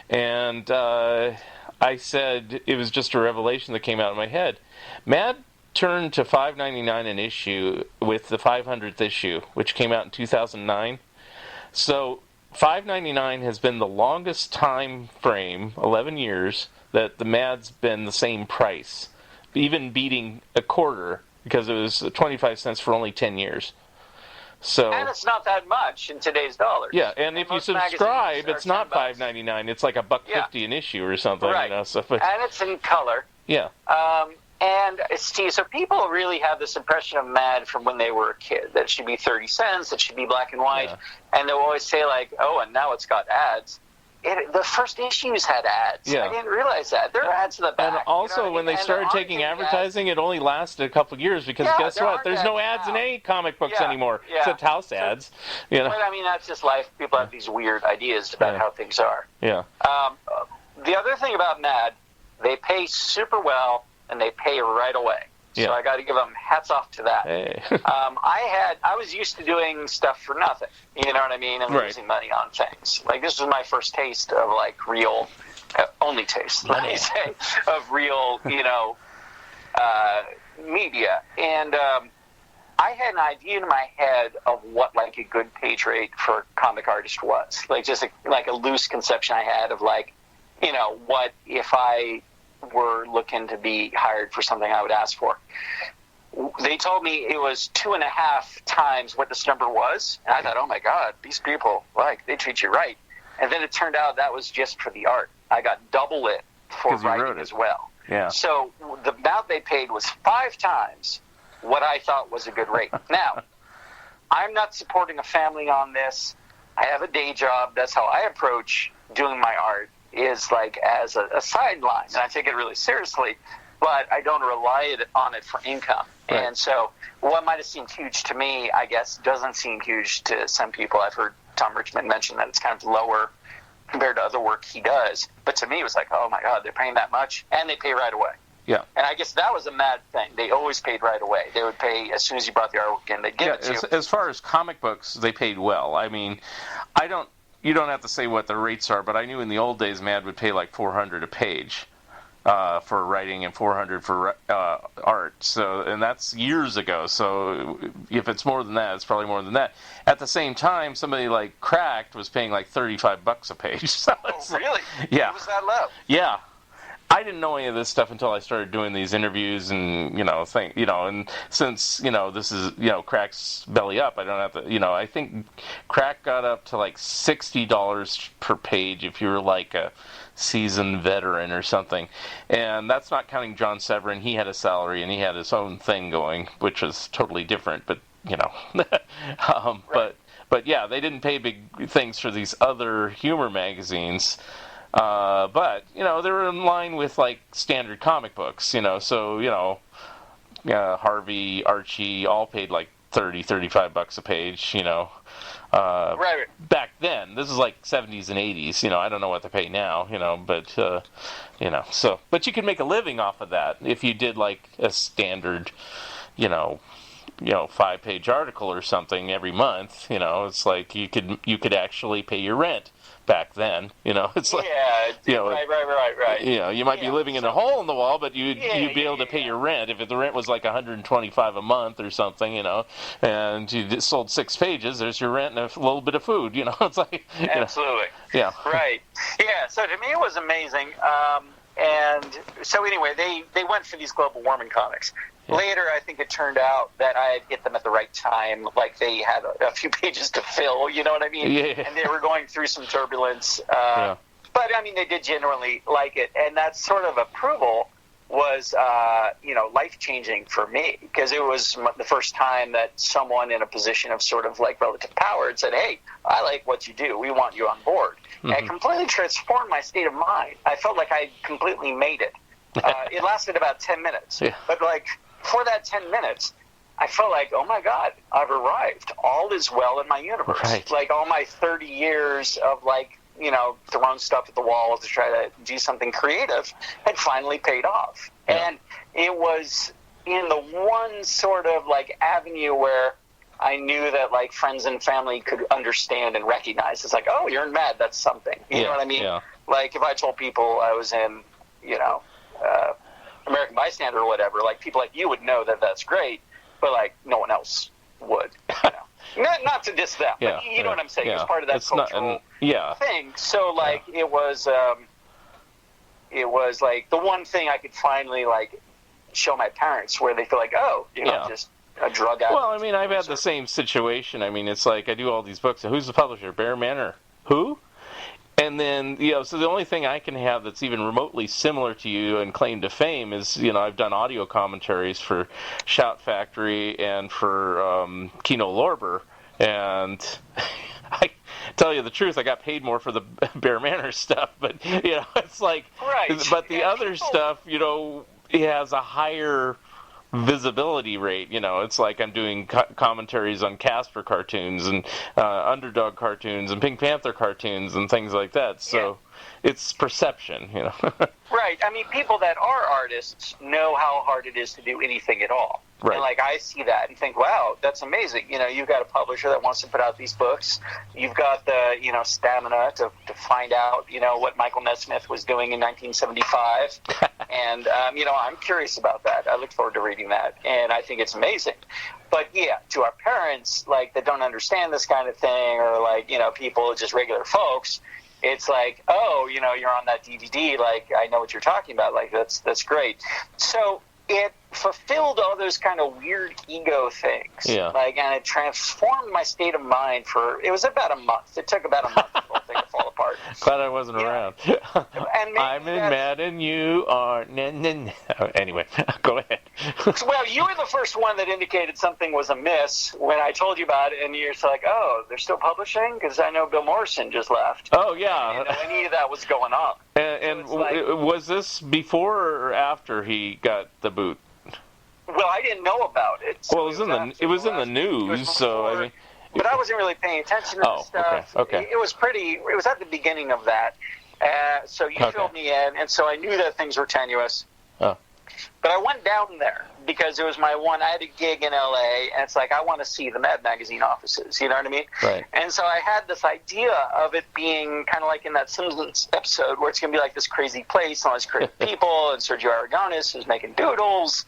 and I said it was just a revelation that came out of my head. Mad turned to $5.99 an issue with the 500th issue, which came out in 2009. So $5.99 has been the longest time frame, 11 years, that the Mad's been the same price, even beating a quarter, because it was 25 cents for only 10 years. So, and it's not that much in today's dollars. Yeah, and if you subscribe, it's not $5.99. It's like $1.50 an issue or something. Right. And it's in color. Yeah. And Steve, so people really have this impression of Mad from when they were a kid, that it should be 30 cents, it should be black and white, and they'll always say like, oh, and now it's got ads. The first issues had ads. Yeah. I didn't realize that. There are ads in the back. And also, when they started taking advertising, it only lasted a couple of years, because guess what? There's no ads in any comic books anymore, except house ads. But I mean, that's just life. People have these weird ideas about how things are. Yeah. The other thing about Mad, they pay super well, and they pay right away. So I got to give them hats off to that. Hey. I was used to doing stuff for nothing, you know what I mean, and losing money on things. Like this was my first taste of like real only taste, let me say, of real, media. And I had an idea in my head of what like a good page rate for a comic artist was, like just a loose conception I had of like, what if I were looking to be hired for something I would ask for. They told me it was 2.5 times what this number was, and I thought, oh my God, these people, they treat you right. And then it turned out that was just for the art. I got double it for writing as well. Yeah. So the amount they paid was 5 times what I thought was a good rate. Now, I'm not supporting a family on this. I have a day job. That's how I approach doing my art, is like as a sideline, and I take it really seriously, but I don't rely on it for income. Right. And so what might have seemed huge to me, I guess, doesn't seem huge to some people. I've heard Tom Richmond mention that it's kind of lower compared to other work he does. But to me, it was like, oh, my God, they're paying that much, and they pay right away. Yeah. And I guess that was a mad thing. They always paid right away. They would pay as soon as you brought the artwork in. They'd give it to you. As far as comic books, they paid well. I mean, you don't have to say what the rates are, but I knew in the old days Mad would pay like $400 a page for writing and $400 for art. So, and that's years ago. So if it's more than that, it's probably more than that. At the same time, somebody like Cracked was paying like $35 a page. So really? Yeah. It was that low? Yeah. I didn't know any of this stuff until I started doing these interviews and, and since, this is, Crack's belly up, I don't have to, I think Crack got up to like $60 per page if you were like a seasoned veteran or something. And that's not counting John Severin. He had a salary and he had his own thing going, which was totally different, but, right. but yeah, they didn't pay big things for these other humor magazines. But, they were in line with, like, standard comic books, so, Harvey, Archie, all paid, like, $35 a page, Right. Back then. This is, like, 70s and 80s, I don't know what they pay now, but, so. But you could make a living off of that if you did, like, a standard, 5-page article or something every month, it's like you could actually pay your rent. Back then, it's like right. You might be living in a hole in the wall, but you'd be able to pay your rent if the rent was like $125 a month or something, and you just sold 6 pages. There's your rent and a little bit of food, It's like absolutely, yeah, right, yeah. So to me, it was amazing. And so anyway, they went for these global warming comics. Yeah. Later, I think it turned out that I had hit them at the right time. Like they had a few pages to fill, you know what I mean? Yeah. And they were going through some turbulence. But I mean, they did generally like it, and that sort of approval was, life-changing for me, because it was the first time that someone in a position of sort of like relative power had said, hey, I like what you do. We want you on board. Mm-hmm. And it completely transformed my state of mind. I felt like I completely made it. It lasted about 10 minutes. Yeah. But like for that 10 minutes, I felt like, oh my God, I've arrived. All is well in my universe. Right. Like all my 30 years of like, throwing stuff at the wall to try to do something creative had finally paid off. Yeah. And it was in the one sort of like avenue where I knew that like friends and family could understand and recognize. It's like, oh, you're in Mad, that's something. You know what I mean? Yeah. Like if I told people I was in, American Bystander or whatever, like people like you would know that that's great, but like no one else would. Not to diss them, but you know what I'm saying. Yeah. It was part of that cultural thing. So like it was like the one thing I could finally like show my parents where they feel like, oh, just a drug addict. Well, I mean, I've had the same situation. I mean, it's like I do all these books. Who's the publisher? Bear Manor. Who? And then, so the only thing I can have that's even remotely similar to you and claim to fame is, I've done audio commentaries for Shout Factory and for Kino Lorber. And I tell you the truth, I got paid more for the Bear Manor stuff. But, it's like, right. But the other stuff, it has a higher visibility rate. It's like I'm doing commentaries on Casper cartoons and Underdog cartoons and Pink Panther cartoons and things like that. So it's perception, Right. I mean, people that are artists know how hard it is to do anything at all. Right. And, like, I see that and think, wow, that's amazing. You know, you've got a publisher that wants to put out these books. You've got the, you know, stamina to find out, you know, what Michael Nesmith was doing in 1975. And, you know, I'm curious about that. I look forward to reading that. And I think it's amazing. But, yeah, to our parents, like, that don't understand this kind of thing, or, like, you know, people, just regular folks, it's like, oh, you know, you're on that DVD. Like, I know what you're talking about. Like, that's great. So it fulfilled all those kind of weird ego things. Yeah. Like, and it transformed my state of mind it was about a month. It took about a month for the whole thing to fall apart. Glad I wasn't around. And I'm mad and you are... Anyway, go ahead. Well, you were the first one that indicated something was amiss when I told you about it, and you're just like, oh, they're still publishing? Because I know Bill Morrison just left. Oh, yeah. I didn't know any of that was going on. And So it's like, was this before or after he got the boot? well, I didn't know about it. So Well, it was in the news, so I mean... But I wasn't really paying attention to the stuff. Okay. It was at the beginning of that. So you filled me in, and so I knew that things were tenuous. Oh. But I went down there because it was I had a gig in L.A., and it's like, I want to see the Mad Magazine offices, you know what I mean? Right. And so I had this idea of it being kind of like in that Simpsons episode where it's going to be like this crazy place, and all these crazy people, and Sergio Aragonis is making doodles,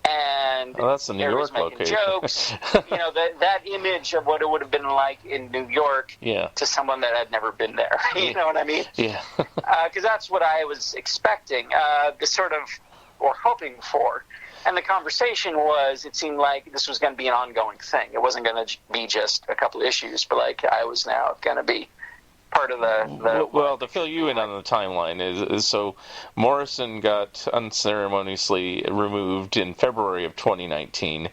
and that's the New York making location. jokes. You know, that image of what it would have been like in New York to someone that had never been there. You know what I mean? Yeah. Because that's what I was expecting, or hoping for. And the conversation was, it seemed like this was going to be an ongoing thing. It wasn't going to be just a couple issues, but like I was now going to be part of the well, to fill you in on the timeline is so Morrison got unceremoniously removed in February of 2019.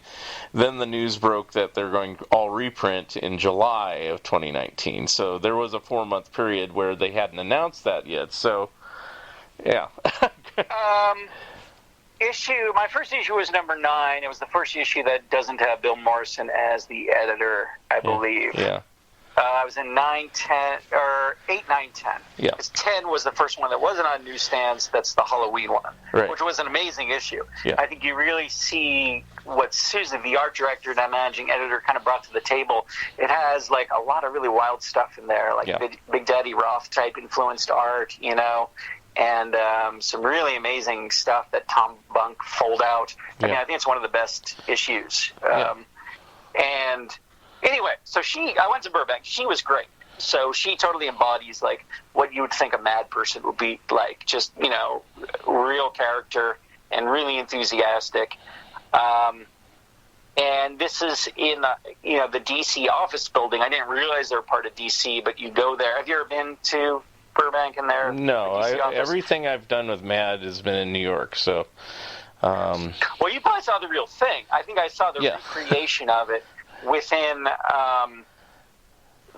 Then the news broke that they're going to all reprint in July of 2019. So there was a 4-month period where they hadn't announced that yet. So, yeah. My first issue was number 9. It was the first issue that doesn't have Bill Morrison as the editor, I believe. Yeah. I was in 9, 10, or 8, 9, 10. Yeah. Because 10 was the first one that wasn't on newsstands. That's the Halloween one, right, which was an amazing issue. Yeah. I think you really see what Susan, the art director and managing editor, kind of brought to the table. It has like a lot of really wild stuff in there, like Big Daddy Roth type influenced art, you know, and some really amazing stuff that Tom Bunk fold out. I mean, I think it's one of the best issues. And anyway, so I went to Burbank. She was great. So she totally embodies like what you would think a mad person would be like, just, you know, real character and really enthusiastic. And this is in the DC office building. I didn't realize they were part of DC, but you go there. Have you ever been to Burbank in there? No, everything I've done with Mad has been in New York. So, well, you probably saw the real thing. I think I saw the recreation of it within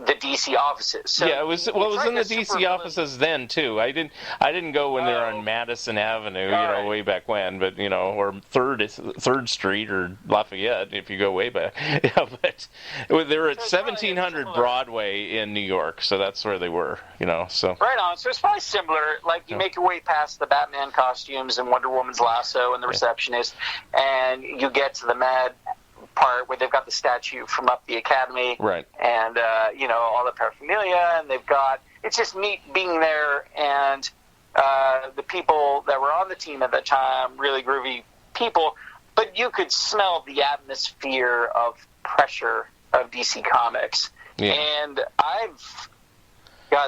the DC offices. So it was in the DC offices then too. I didn't go when they were on Madison Avenue, way back when, but or Third Street or Lafayette if you go way back. Yeah, but they were at 1700 Broadway in New York, so that's where they were. So right on. So it's probably similar. Like you make your way past the Batman costumes and Wonder Woman's lasso and the receptionist, and you get to the Mad part where they've got the statue from up the Academy, right? And all the paraphernalia, and they've got, it's just neat being there, and the people that were on the team at that time, really groovy people, but you could smell the atmosphere of pressure of DC Comics, and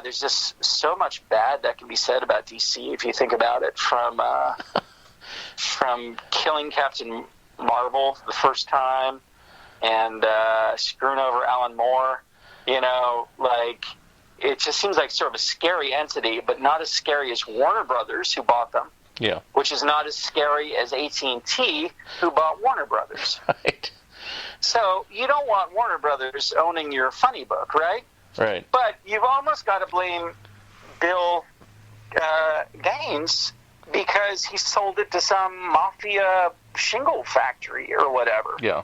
there's just so much bad that can be said about DC if you think about it, from killing Captain Marvel the first time and screwing over Alan Moore, it just seems like sort of a scary entity, but not as scary as Warner Brothers, who bought them, which is not as scary as AT&T, who bought Warner Brothers. Right. So you don't want Warner Brothers owning your funny book, right? Right. But you've almost got to blame Bill Gaines because he sold it to some mafia shingle factory or whatever. Yeah.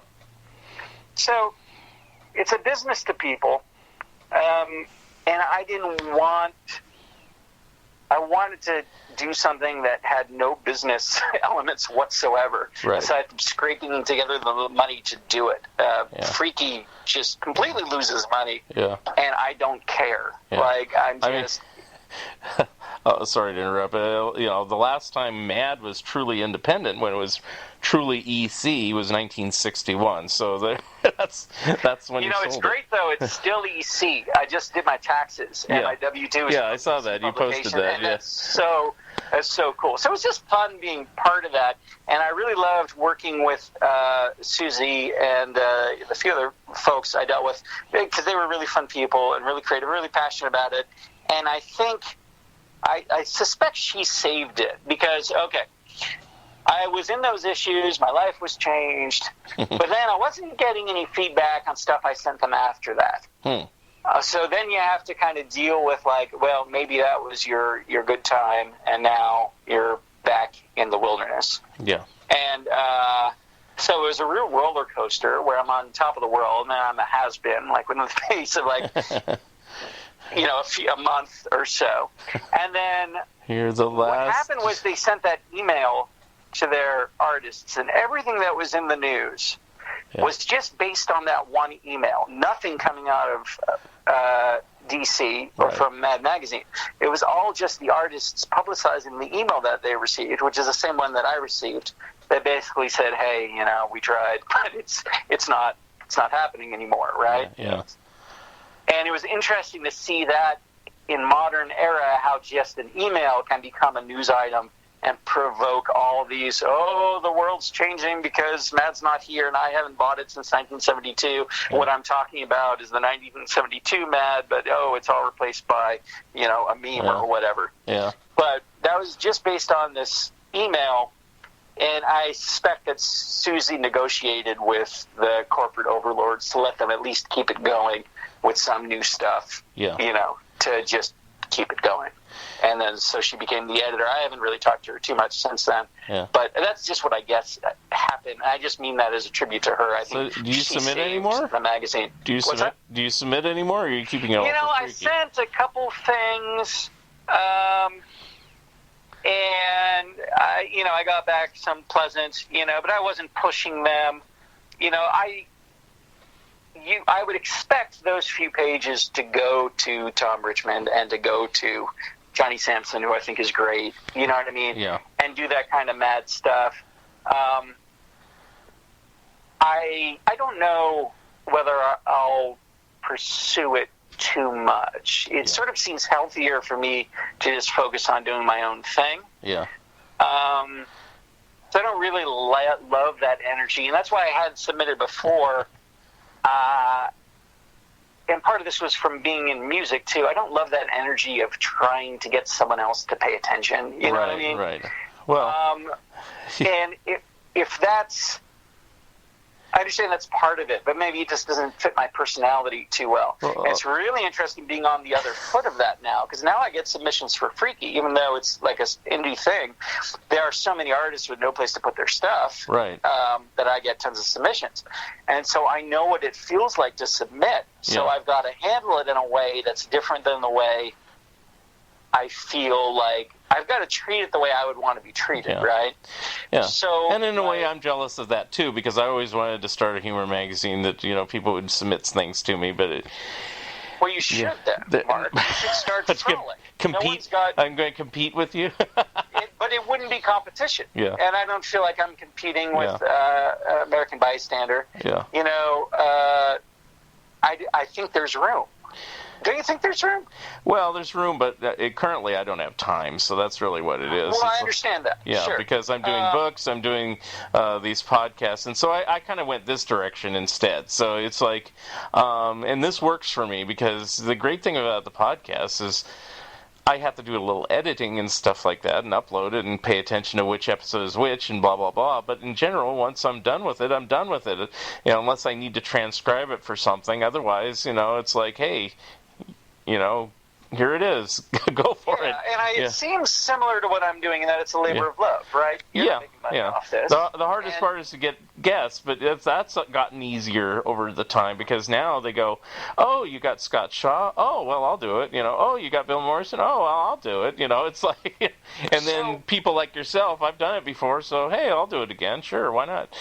So it's a business to people, and I didn't want I wanted to do something that had no business elements whatsoever, Right. aside from scraping together the money to do it. Freaky just completely loses money, Yeah. and I don't care. Yeah. Like, I'm I mean- just... Oh, sorry to interrupt. The last time Mad was truly independent, when it was truly EC, was 1961. So that's when You you know, sold it's it. great, though. It's still EC. I just did my taxes, and my W-2 is Yeah, I saw that. You posted publication, that, and yeah. that's so cool. So it was just fun being part of that, and I really loved working with Susie and a few other folks I dealt with, because they were really fun people and really creative, really passionate about it. And I think, I suspect she saved it, because, okay, I was in those issues, my life was changed, but then I wasn't getting any feedback on stuff I sent them after that. So then you have to kind of deal with, like, well, maybe that was your good time, and now you're back in the wilderness. Yeah. And so it was a real roller coaster where I'm on top of the world, and then I'm a has-been, like, within the face of, like, a month or so. And then You're the last. what happened was they sent that email to their artists, and everything that was in the news was just based on that one email. Nothing coming out of DC or from Mad Magazine. It was all just the artists publicizing the email that they received, which is the same one that I received. They basically said, "Hey, we tried, but it's not happening anymore," right? Yeah. And it was interesting to see that in modern era, how just an email can become a news item and provoke all these, the world's changing because Mad's not here and I haven't bought it since 1972. What I'm talking about is the 1972 Mad, but it's all replaced by, a meme or whatever. Yeah. But that was just based on this email, and I suspect that Susie negotiated with the corporate overlords to let them at least keep it going with some new stuff, to just keep it going. And then so she became the editor. I haven't really talked to her too much since then. Yeah. But that's just what I guess happened. I just mean that as a tribute to her. I think. So do you submit anymore? The magazine. Do you submit anymore, or are you keeping it all? I sent a couple things, and I got back some pleasant, but I wasn't pushing them. I would expect those few pages to go to Tom Richmond and to go to Johnny Sampson, who I think is great. You know what I mean? Yeah. And do that kind of mad stuff. I don't know whether I'll pursue it too much. It sort of seems healthier for me to just focus on doing my own thing. Yeah. So I don't really love that energy, and that's why I hadn't submitted before. And part of this was from being in music, too. I don't love that energy of trying to get someone else to pay attention. You know what I mean? Right. Well, and if that's... I understand that's part of it, but maybe it just doesn't fit my personality too well. And it's really interesting being on the other foot of that now, because now I get submissions for Freaky, even though it's like an indie thing. There are so many artists with no place to put their stuff that I get tons of submissions. And so I know what it feels like to submit. So I've got to handle it in a way that's different than the way I feel like I've got to treat it the way I would want to be treated, right? Yeah. So, and in a way, I'm jealous of that too, because I always wanted to start a humor magazine that people would submit things to me, but well, you should then, Mark. You should start Frolic. Compete. I'm going to compete with you. But it wouldn't be competition. Yeah. And I don't feel like I'm competing with American Bystander. Yeah. I think there's room. Don't you think there's room? Well, there's room, but currently I don't have time, so that's really what it is. Well, I understand that. Yeah, sure. Because I'm doing books, I'm doing these podcasts, and so I kind of went this direction instead. So it's like, and this works for me, because the great thing about the podcast is I have to do a little editing and stuff like that, and upload it, and pay attention to which episode is which, and blah, blah, blah. But in general, once I'm done with it, I'm done with it. Unless I need to transcribe it for something. Otherwise, it's like, hey, here it is. Go for it. And it seems similar to what I'm doing in that it's a labor of love, right? You're not making money off this. The hardest part is to get guests, but that's gotten easier over the time, because now they go, oh, you got Scott Shaw? Oh, well, I'll do it. Oh, you got Bill Morrison? Oh, well, I'll do it. It's like, and then people like yourself, I've done it before, so hey, I'll do it again. Sure, why not?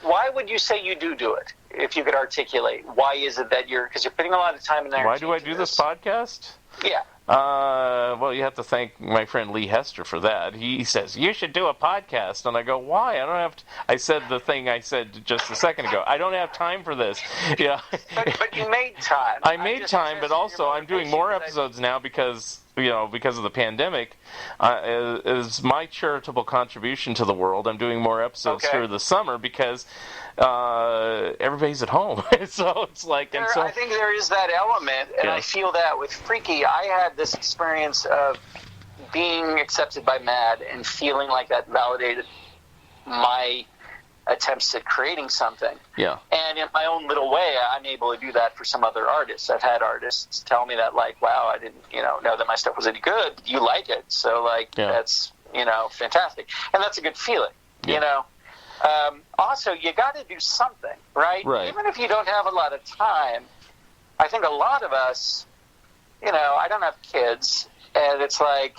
Why would you say you do it? If you could articulate, why is it that because you're putting a lot of time and energy? Why do I do this podcast? Yeah. Well, you have to thank my friend Lee Hester for that. He says, you should do a podcast. And I go, why? I don't have to. I said the thing I said just a second ago. I don't have time for this. Yeah. But you made time. I made time, but also I'm doing more episodes now because of the pandemic. Is my charitable contribution to the world. I'm doing more episodes through the summer because everybody's at home. So it's like... I think there is that element, and I feel that with Freaky. I had this experience of being accepted by MAD and feeling like that validated my attempts at creating something. Yeah. And in my own little way, I'm able to do that for some other artists. I've had artists tell me that, like, wow, I didn't, know that my stuff was any good. You like it. So, that's, fantastic. And that's a good feeling, Also, you got to do something, right? Even if you don't have a lot of time, I think a lot of us, I don't have kids, and it's like,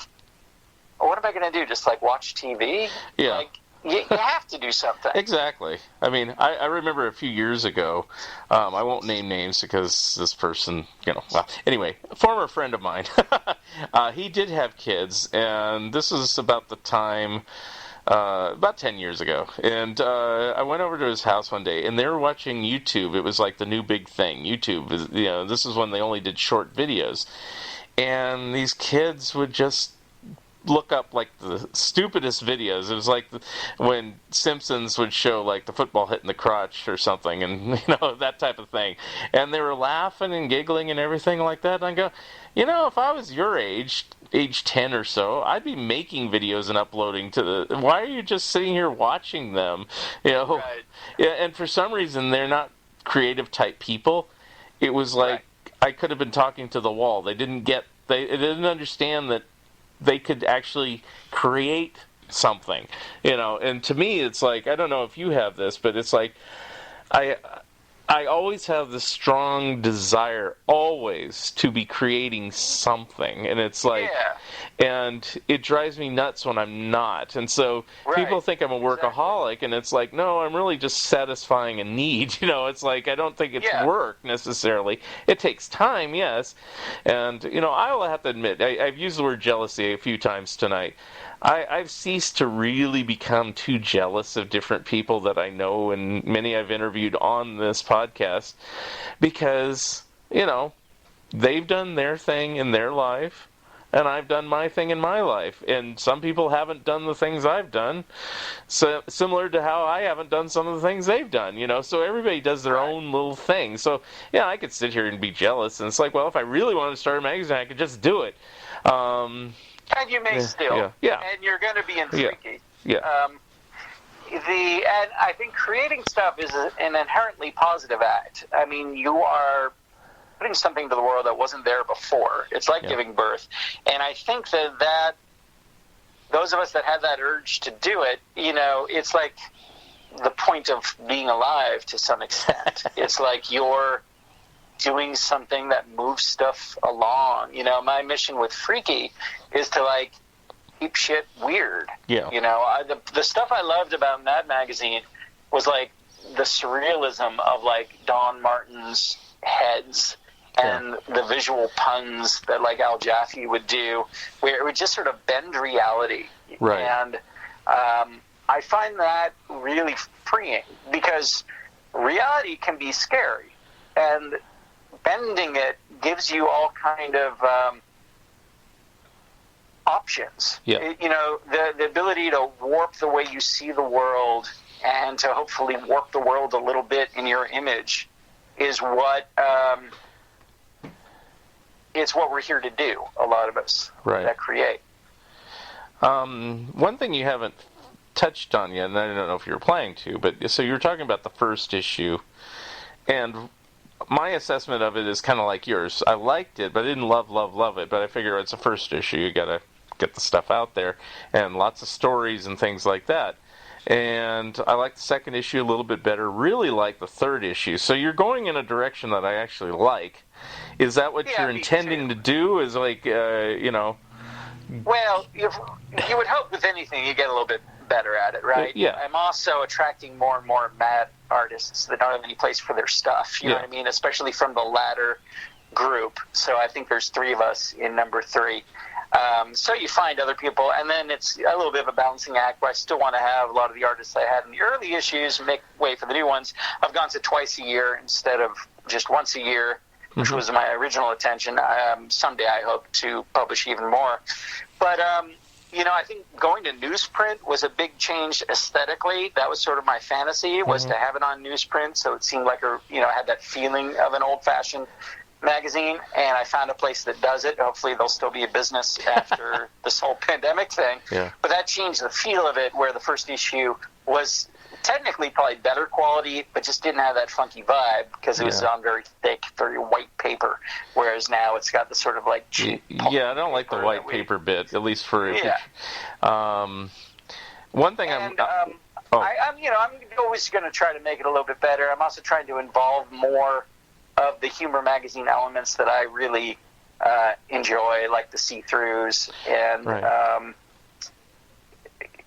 what am I going to do? Just, watch TV? Yeah. You have to do something. Exactly. I mean, I remember a few years ago, I won't name names because this person, anyway, a former friend of mine, he did have kids, and this was about the time, about 10 years ago, and I went over to his house one day, and they were watching YouTube. It was like the new big thing. YouTube is, this is when they only did short videos, and these kids would just look up the stupidest videos. It was like when Simpsons would show the football hitting the crotch or something, and that type of thing, and they were laughing and giggling and everything like that. And I go, if I was your age 10 or so, I'd be making videos and uploading to the... Why are you just sitting here watching them? Right. Yeah, and for some reason they're not creative type people. It was like I could have been talking to the wall. They didn't understand that they could actually create something, and to me it's like, I don't know if you have this, but it's like I always have this strong desire always to be creating something, and it's like, and it drives me nuts when I'm not, and so people think I'm a workaholic, and it's like, no, I'm really just satisfying a need. It's like, I don't think it's work necessarily. It takes time, yes, and I will have to admit, I've used the word jealousy a few times tonight. I've ceased to really become too jealous of different people that I know, and many I've interviewed on this podcast, because, they've done their thing in their life, and I've done my thing in my life, and some people haven't done the things I've done, so similar to how I haven't done some of the things they've done, so everybody does their own little thing. So, I could sit here and be jealous, and it's like, well, if I really wanted to start a magazine, I could just do it. And you may still. Yeah. And you're going to be in Freaky. Yeah. And I think creating stuff is an inherently positive act. I mean, you are putting something to the world that wasn't there before. It's like giving birth. And I think that those of us that have that urge to do it, it's like the point of being alive to some extent. It's like you're doing something that moves stuff along. My mission with Freaky is to keep shit weird. Yeah. The stuff I loved about Mad Magazine was the surrealism of Don Martin's heads and the visual puns that Al Jaffe would do, where it would just sort of bend reality. Right. And I find that really freeing, because reality can be scary, and bending it gives you all kind of options. Yeah. The ability to warp the way you see the world, and to hopefully warp the world a little bit in your image, is what it's what we're here to do, a lot of us that create. One thing you haven't touched on yet, and I don't know if you're planning to, but so you were talking about the first issue, and my assessment of it is kind of like yours. I liked it, but I didn't love it. But I figure it's a first issue. You got to get the stuff out there, and lots of stories and things like that. And I like the second issue a little bit better. Really like the third issue. So you're going in a direction that I actually like. Is that what you're intending to do? Is like, Well, you would hope with anything you get a little bit better at it, right? Yeah. I'm also attracting more and more mad artists that don't have any place for their stuff. You know what I mean? Especially from the latter group. So I think there's 3 of us in number 3. So you find other people, and then it's a little bit of a balancing act where I still want to have a lot of the artists I had in the early issues make way for the new ones. I've gone to twice a year instead of just once a year, which was my original intention. Someday I hope to publish even more. But, I think going to newsprint was a big change aesthetically. That was sort of my fantasy, was to have it on newsprint, so it seemed like had that feeling of an old-fashioned magazine, and I found a place that does it. Hopefully there'll still be a business after this whole pandemic thing. Yeah. But that changed the feel of it, where the first issue was technically probably better quality, but just didn't have that funky vibe because it was on very thick, very white paper, whereas now it's got the sort of like cheap I don't like the white paper bit, at least for one thing. I'm always going to try to make it a little bit better. I'm also trying to involve more of the humor magazine elements that I really enjoy, like the see-throughs, and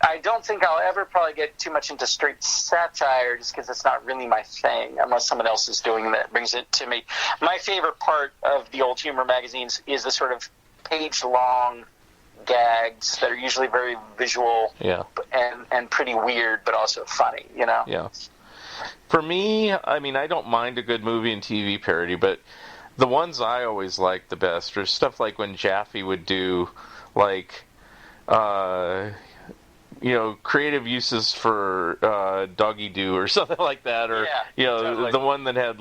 I don't think I'll ever probably get too much into straight satire, just because it's not really my thing, unless someone else is doing that brings it to me. My favorite part of the old humor magazines is the sort of page-long gags that are usually very visual and pretty weird, but also funny, Yeah. For me, I mean, I don't mind a good movie and TV parody, but the ones I always liked the best are stuff like when Jaffe would do, like, creative uses for Doggy Doo or something like that, or totally. The one that had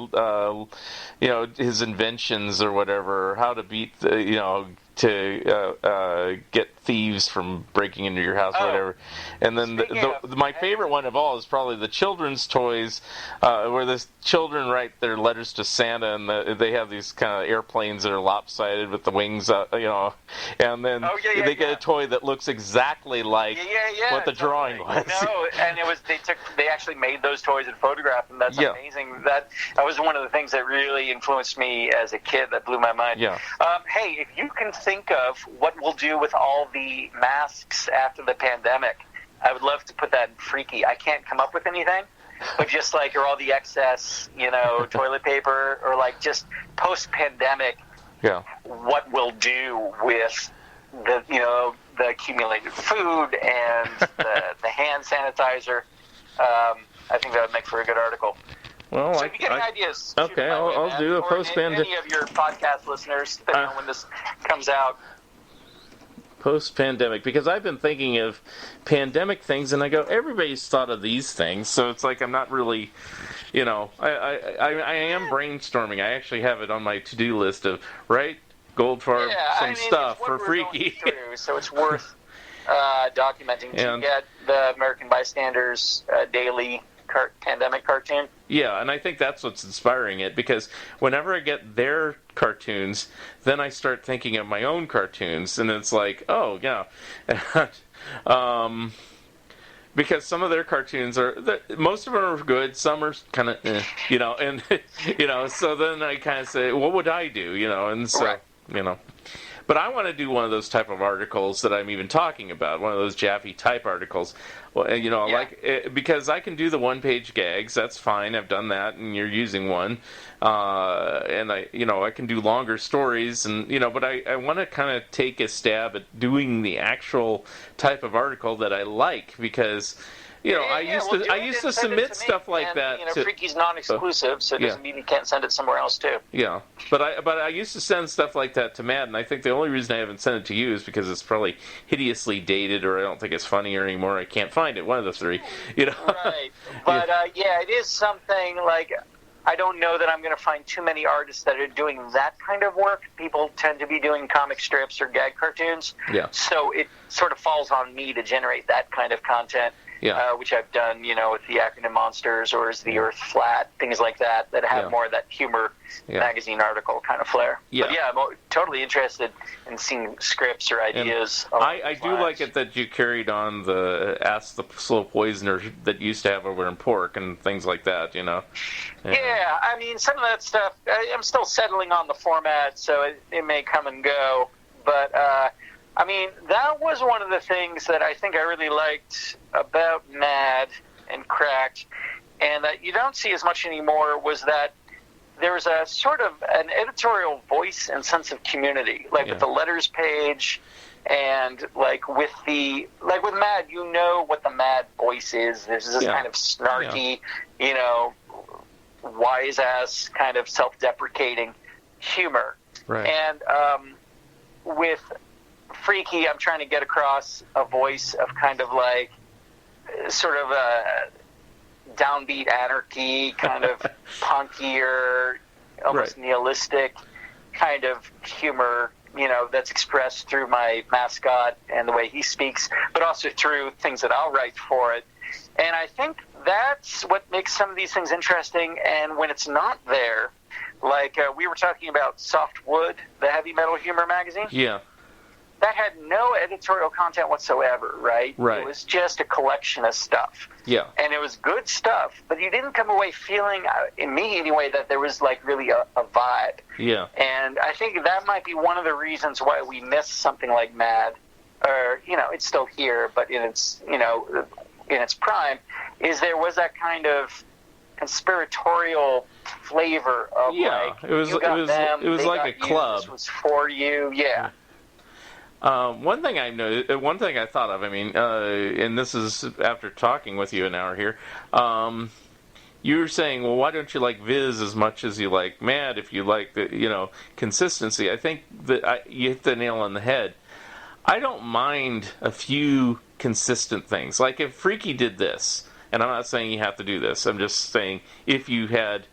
his inventions or whatever, or how to beat to get thieves from breaking into your house or whatever. And then my favorite one of all is probably the children's toys, where the children write their letters to Santa, and they have these kind of airplanes that are lopsided with the wings, and then they get a toy that looks exactly like what the drawing was. No, and they actually made those toys and photographed them. That's amazing. That was one of the things that really influenced me as a kid. That blew my mind. Yeah. Hey, if you can think of what we'll do with all the masks after the pandemic, I would love to put that in Freaky. I can't come up with anything, but just like, or all the excess, toilet paper, or like just post-pandemic, what we'll do with the accumulated food and the hand sanitizer. I think that would make for a good article. Well, so if you get any ideas, okay, I'll do a post-pandemic. Any of your podcast listeners, depending on when this comes out. Post-pandemic, because I've been thinking of pandemic things, and I go, everybody's thought of these things, so it's like I'm not really, I am brainstorming. I actually have it on my to-do list of, Goldfarb, stuff for Freaky. So it's worth documenting. Did you get the American Bystanders daily pandemic cartoon? Yeah, and I think that's what's inspiring it, because whenever I get their cartoons, then I start thinking of my own cartoons, and it's like, oh, yeah. Because some of their cartoons most of them are good, some are kind of, and, so then I kind of say, what would I do, and so, But I want to do one of those type of articles that I'm even talking about, one of those Jaffe type articles. Well, because I can do the one-page gags, that's fine. I've done that, and you're using one. And I can do longer stories, and but I want to kind of take a stab at doing the actual type of article that I like, because I used to submit stuff like that. Freaky's non-exclusive, so it doesn't mean you can't send it somewhere else too. Yeah, but I used to send stuff like that to Matt, and I think the only reason I haven't sent it to you is because it's probably hideously dated, or I don't think it's funnier anymore. I can't find it. One of the three, Right, but it is something like. I don't know that I'm going to find too many artists that are doing that kind of work. People tend to be doing comic strips or gag cartoons. Yeah. So it sort of falls on me to generate that kind of content. which I've done, with the Acronym Monsters or Is the Earth Flat, things like that have more of that humor magazine article kind of flair. Yeah. But I'm totally interested in seeing scripts or ideas. I do like it that you carried on the Ask the Slow Poisoner that you used to have over in Pork and things like that, Yeah, I mean, some of that stuff, I'm still settling on the format, so it may come and go. But, I mean, that was one of the things that I think I really liked about Mad and Cracked, and that you don't see as much anymore, was that there was a sort of an editorial voice and sense of community, with the letters page, and with Mad, what the Mad voice is. There's this kind of snarky, wise ass kind of self-deprecating humor. Right. And with Freaky, I'm trying to get across a voice of kind of sort of a downbeat anarchy, kind of punkier, almost nihilistic kind of humor, that's expressed through my mascot and the way he speaks, but also through things that I'll write for it. And I think that's what makes some of these things interesting. And when it's not there, we were talking about Soft Wood, the heavy metal humor magazine. Yeah. That had no editorial content whatsoever, right? Right. It was just a collection of stuff. Yeah. And it was good stuff, but you didn't come away feeling, in me anyway, that there was really a vibe. Yeah. And I think that might be one of the reasons why we miss something like Mad, or, it's still here, but in its, in its prime, is there was that kind of conspiratorial flavor of it was like a club. This was for you, yeah. One thing I thought of, and this is after talking with you an hour here, you were saying, well, why don't you like Viz as much as you like Mad if you like the, consistency? I think that you hit the nail on the head. I don't mind a few consistent things. Like if Freaky did this, and I'm not saying you have to do this, I'm just saying if you had,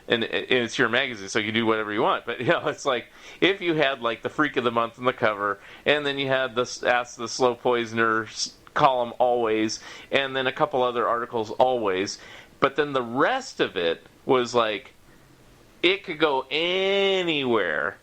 and it's your magazine, so you can do whatever you want. But it's like if you had the Freak of the Month on the cover, and then you had this Ask the Slow Poisoner column always, and then a couple other articles always, but then the rest of it was it could go anywhere.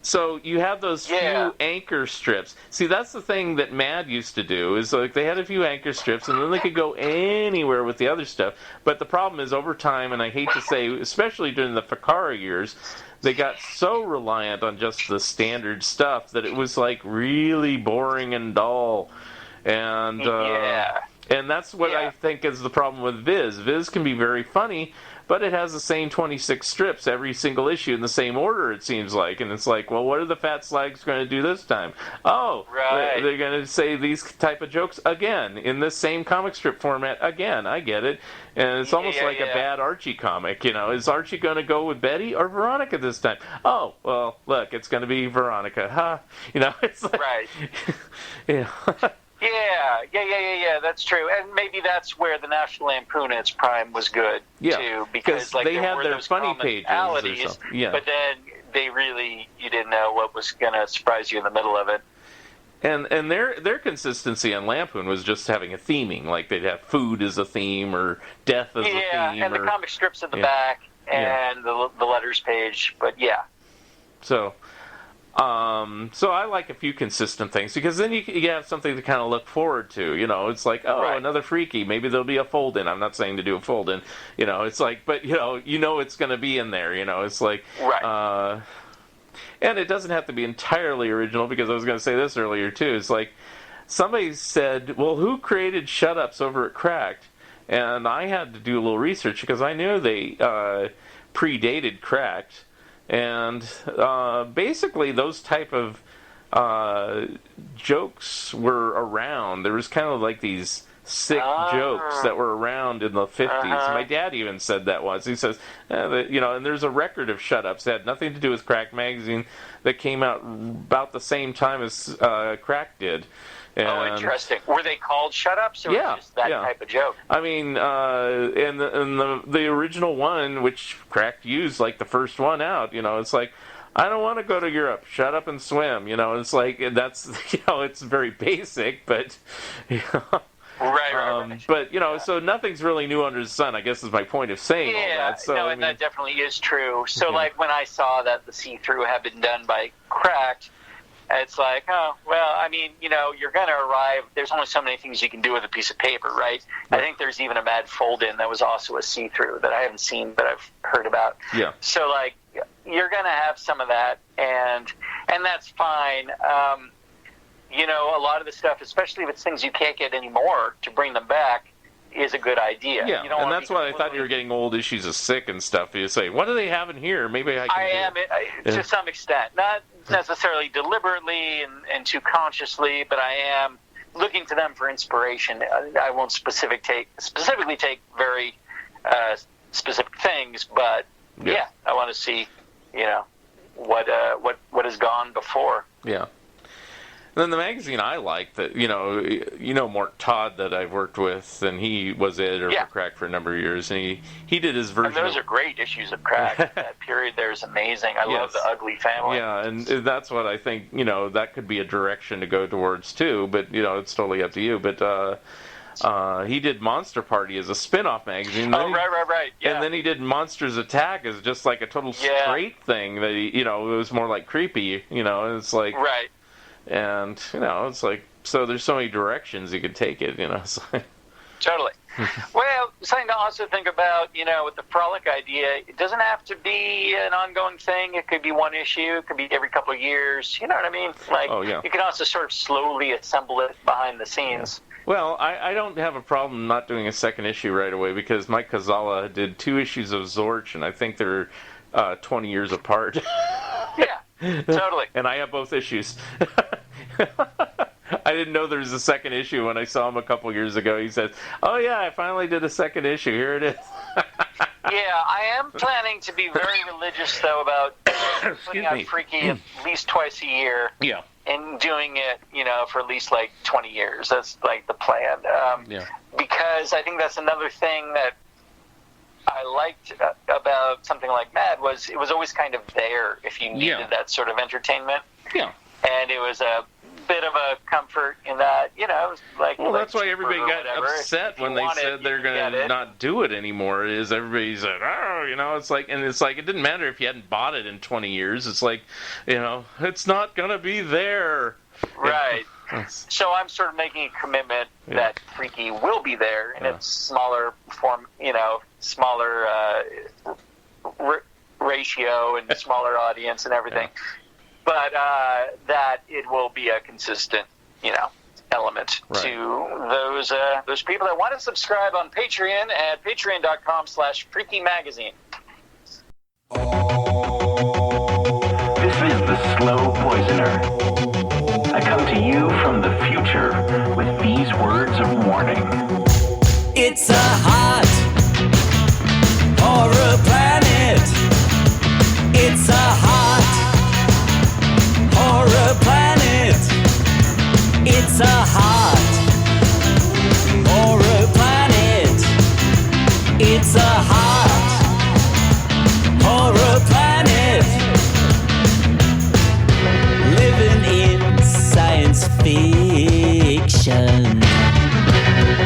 So you have those few anchor strips. See, that's the thing that Mad used to do, is they had a few anchor strips, and then they could go anywhere with the other stuff. But the problem is, over time, and I hate to say, especially during the Ficarra years, they got so reliant on just the standard stuff that it was really boring and dull. And and that's what I think is the problem with Viz. Viz can be very funny, but it has the same 26 strips every single issue in the same order, it seems like. And it's well, what are the fat slags going to do this time? Oh, they're going to say these type of jokes again in this same comic strip format again. I get it. And it's almost like a bad Archie comic. Is Archie going to go with Betty or Veronica this time? Oh, well, look, it's going to be Veronica. Huh? It's right. Yeah. Yeah, that's true. And maybe that's where the National Lampoon in its prime was good, too. Because they there had were their those funny pages or something. Yeah. But then you didn't know what was going to surprise you in the middle of it. And their consistency on Lampoon was just having a theming. They'd have food as a theme or death as a theme. Yeah, and the comic strips at the back and the letters page. But, So... so I like a few consistent things, because then you have something to kind of look forward to. It's another Freaky. Maybe there'll be a fold-in. I'm not saying to do a fold-in. It's but it's going to be in there. It's right. And it doesn't have to be entirely original, because I was going to say this earlier too. It's somebody said, well, who created shut-ups over at Cracked? And I had to do a little research, because I knew they predated Cracked. And basically those type of jokes were around. There was kind of these sick jokes that were around in the 50s. My dad even said that once. He says, and there's a record of shut-ups that had nothing to do with Crack Magazine that came out about the same time as Crack did. And, interesting. Were they called shut-ups, or just that type of joke? And the original one, which Crack used, the first one out, it's I don't want to go to Europe. Shut up and swim. It's that's, it's very basic, but, Right. But, so nothing's really new under the sun, I guess is my point of saying all that. So, no, that definitely is true. So, like, when I saw that the see-through had been done by Cracked, it's like, oh, well, I mean, you're going to arrive. There's only so many things you can do with a piece of paper, right? I think there's even a Mad Fold-In that was also a see-through that I haven't seen, but I've heard about. Yeah. So, like, you're going to have some of that, and that's fine. A lot of the stuff, especially if it's things you can't get anymore, to bring them back is a good idea. Yeah, and that's why I thought you were getting old issues of Sick and stuff. You say, what do they have in here? Maybe I can to some extent. Not necessarily deliberately and too consciously, but I am looking to them for inspiration. I won't specifically take very specific things, but I want to see, what has gone before. Yeah. And then the magazine I like that, Mark Todd that I've worked with, and he was editor for Crack for a number of years, and he did his version. And those are great issues of Crack. That period there is amazing. I love the Ugly Family. Yeah, and that's what I think, that could be a direction to go towards too, but, it's totally up to you. But he did Monster Party as a spin-off magazine. Right. Yeah. And then he did Monsters Attack as just like a total straight thing that it was more like creepy, it's like... Right. And, it's like, so there's so many directions you could take it, it's like... Totally. Well, something to also think about, with the frolic idea, it doesn't have to be an ongoing thing. It could be one issue. It could be every couple of years. You know what I mean? Like, you can also sort of slowly assemble it behind the scenes. Yeah. Well, I don't have a problem not doing a second issue right away because Mike Cazala did 2 issues of Zorch, and I think they're 20 years apart. Yeah. Totally. And I have both issues. I didn't know there was a second issue when I saw him a couple years ago. He said, oh, yeah, I finally did a second issue. Here it is. Yeah, I am planning to be very religious, though, about putting out Freaky at least twice a year. Yeah. And doing it, for at least, 20 years. That's, the plan. Because I think that's another thing that I liked about something like Mad was it was always kind of there if you needed that sort of entertainment. Yeah. And it was a bit of a comfort in that, it was like... Well, that's why everybody got upset when they said they're going to not do it anymore, is everybody said, it's like, and it's like, it didn't matter if you hadn't bought it in 20 years. It's like, it's not going to be there. Right. So I'm sort of making a commitment that Freaky will be there in its smaller form, smaller ratio and smaller audience and everything. Yeah. But that it will be a consistent, element to those people that want to subscribe on Patreon at patreon.com/freakymagazine. This is the Slow Poisoner. I come to you from the future with these words of warning. It's a hot horror planet. It's a hot horror planet. It's a hot horror planet. It's a hot horror planet. Living in science fiction,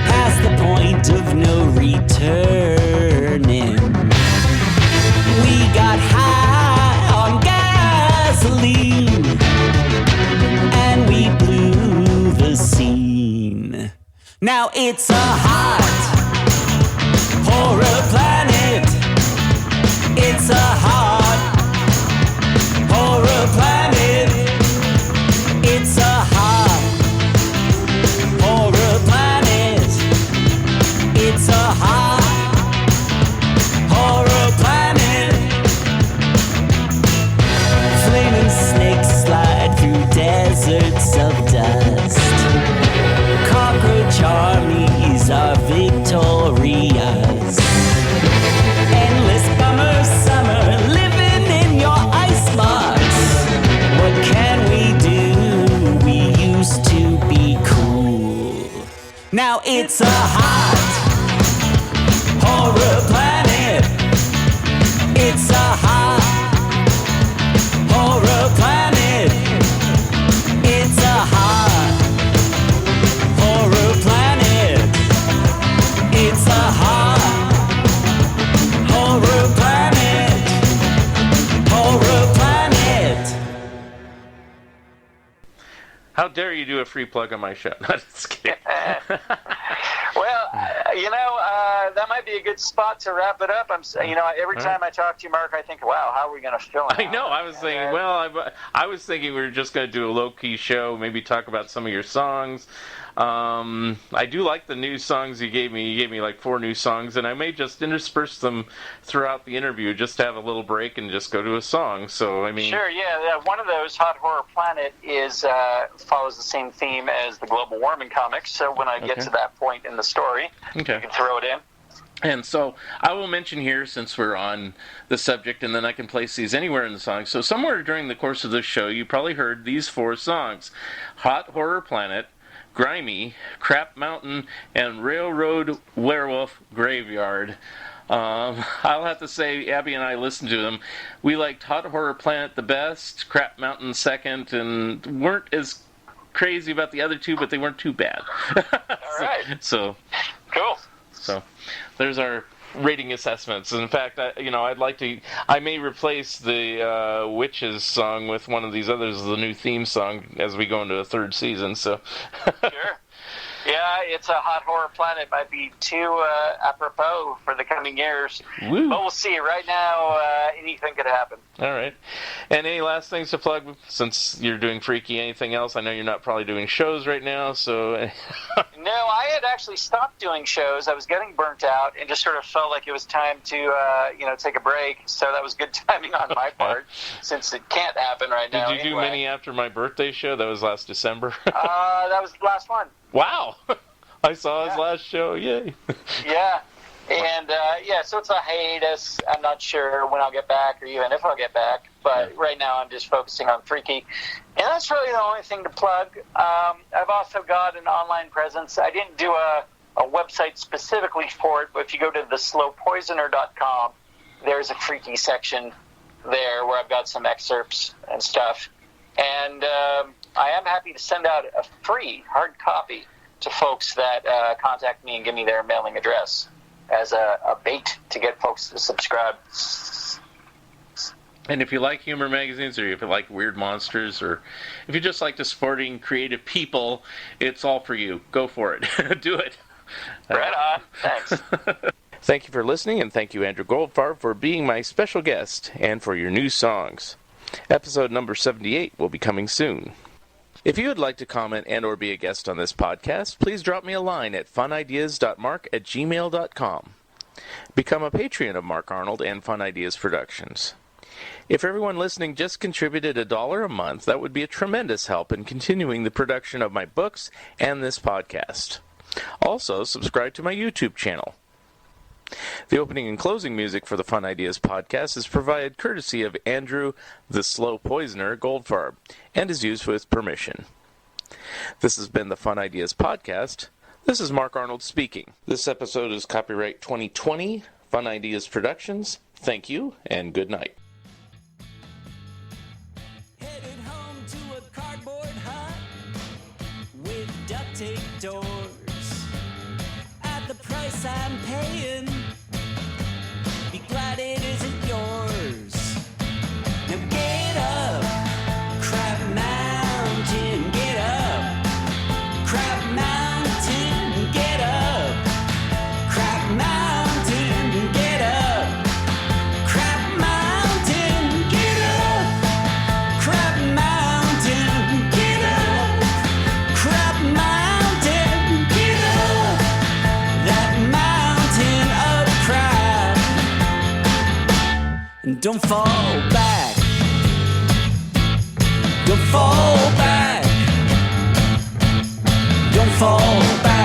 past the point of no returning. We got high on gasoline, and we blew the scene. Now it's a hot horror planet. It's a hot horror planet. It's a hot horror planet. It's a hot horror planet. Flaming snakes slide through deserts of dust. Cockroach armies are How dare you do a free plug on my show? No, just kidding. Well, that might be a good spot to wrap it up. Every time I talk to you, Mark, I think, wow, how are we going to fill it? I know. I was thinking, I was thinking we were just going to do a low-key show, maybe talk about some of your songs. I do like the new songs you gave me. You gave me like 4 new songs, and I may just intersperse them throughout the interview, just to have a little break and just go to a song. So, I mean... Sure, yeah. One of those, Hot Horror Planet, follows the same theme as the global warming comics, so when I get to that point in the story, you can throw it in. And so I will mention here, since we're on the subject, and then I can place these anywhere in the song. So somewhere during the course of this show, you probably heard these 4 songs: Hot Horror Planet, Grimy, Crap Mountain, and Railroad Werewolf Graveyard. I'll have to say, Abby and I listened to them. We liked Hot Horror Planet the best, Crap Mountain second, and weren't as crazy about the other 2, but they weren't too bad. All right. So cool. So there's our rating assessments. In fact, I may replace the Witches song with one of these others, the new theme song, as we go into a 3rd season. So sure. Yeah, it's a Hot Horror Planet. Might be too apropos for the coming years. Woo. But we'll see. Right now, anything could happen. All right. And any last things to plug, since you're doing Freaky? Anything else? I know you're not probably doing shows right now, so... No, I had actually stopped doing shows. I was getting burnt out and just sort of felt like it was time to, take a break. So that was good timing on my part, since it can't happen right now. Did you do many after my birthday show? That was last December. That was the last one. Wow. I saw his last show. Yay. Yeah. And, so it's a hiatus. I'm not sure when I'll get back or even if I'll get back. But right now I'm just focusing on Freaky. And that's really the only thing to plug. I've also got an online presence. I didn't do a website specifically for it, but if you go to theslowpoisoner.com, there's a Freaky section there where I've got some excerpts and stuff. And I am happy to send out a free hard copy to folks that contact me and give me their mailing address as a bait to get folks to subscribe. And if you like humor magazines, or if you like weird monsters, or if you just like to supporting creative people, it's all for you. Go for it. Do it. Right on. Thanks. Thank you for listening, and thank you, Andrew Goldfarb, for being my special guest and for your new songs. Episode number 78 will be coming soon. If you would like to comment and or be a guest on this podcast, please drop me a line at funideas.mark@gmail.com. Become a Patreon of Mark Arnold and Fun Ideas Productions. If everyone listening just contributed $1 a month, that would be a tremendous help in continuing the production of my books and this podcast. Also, subscribe to my YouTube channel. The opening and closing music for the Fun Ideas podcast is provided courtesy of Andrew, the Slow Poisoner, Goldfarb, and is used with permission. This has been the Fun Ideas podcast. This is Mark Arnold speaking. This episode is copyright 2020, Fun Ideas Productions. Thank you, and good night. Headed home to a cardboard hut with duct tape doors. At the price I'm paying, be glad it isn't yours. Now get up, Crab Mountain, get up. Crab Mountain, get up. Crab Mountain, get up. Crab Mountain, get up. Crab Mountain, get up. Crab Mountain, get up. That mountain of crab. And don't fall back. Don't fall back. Don't fall back.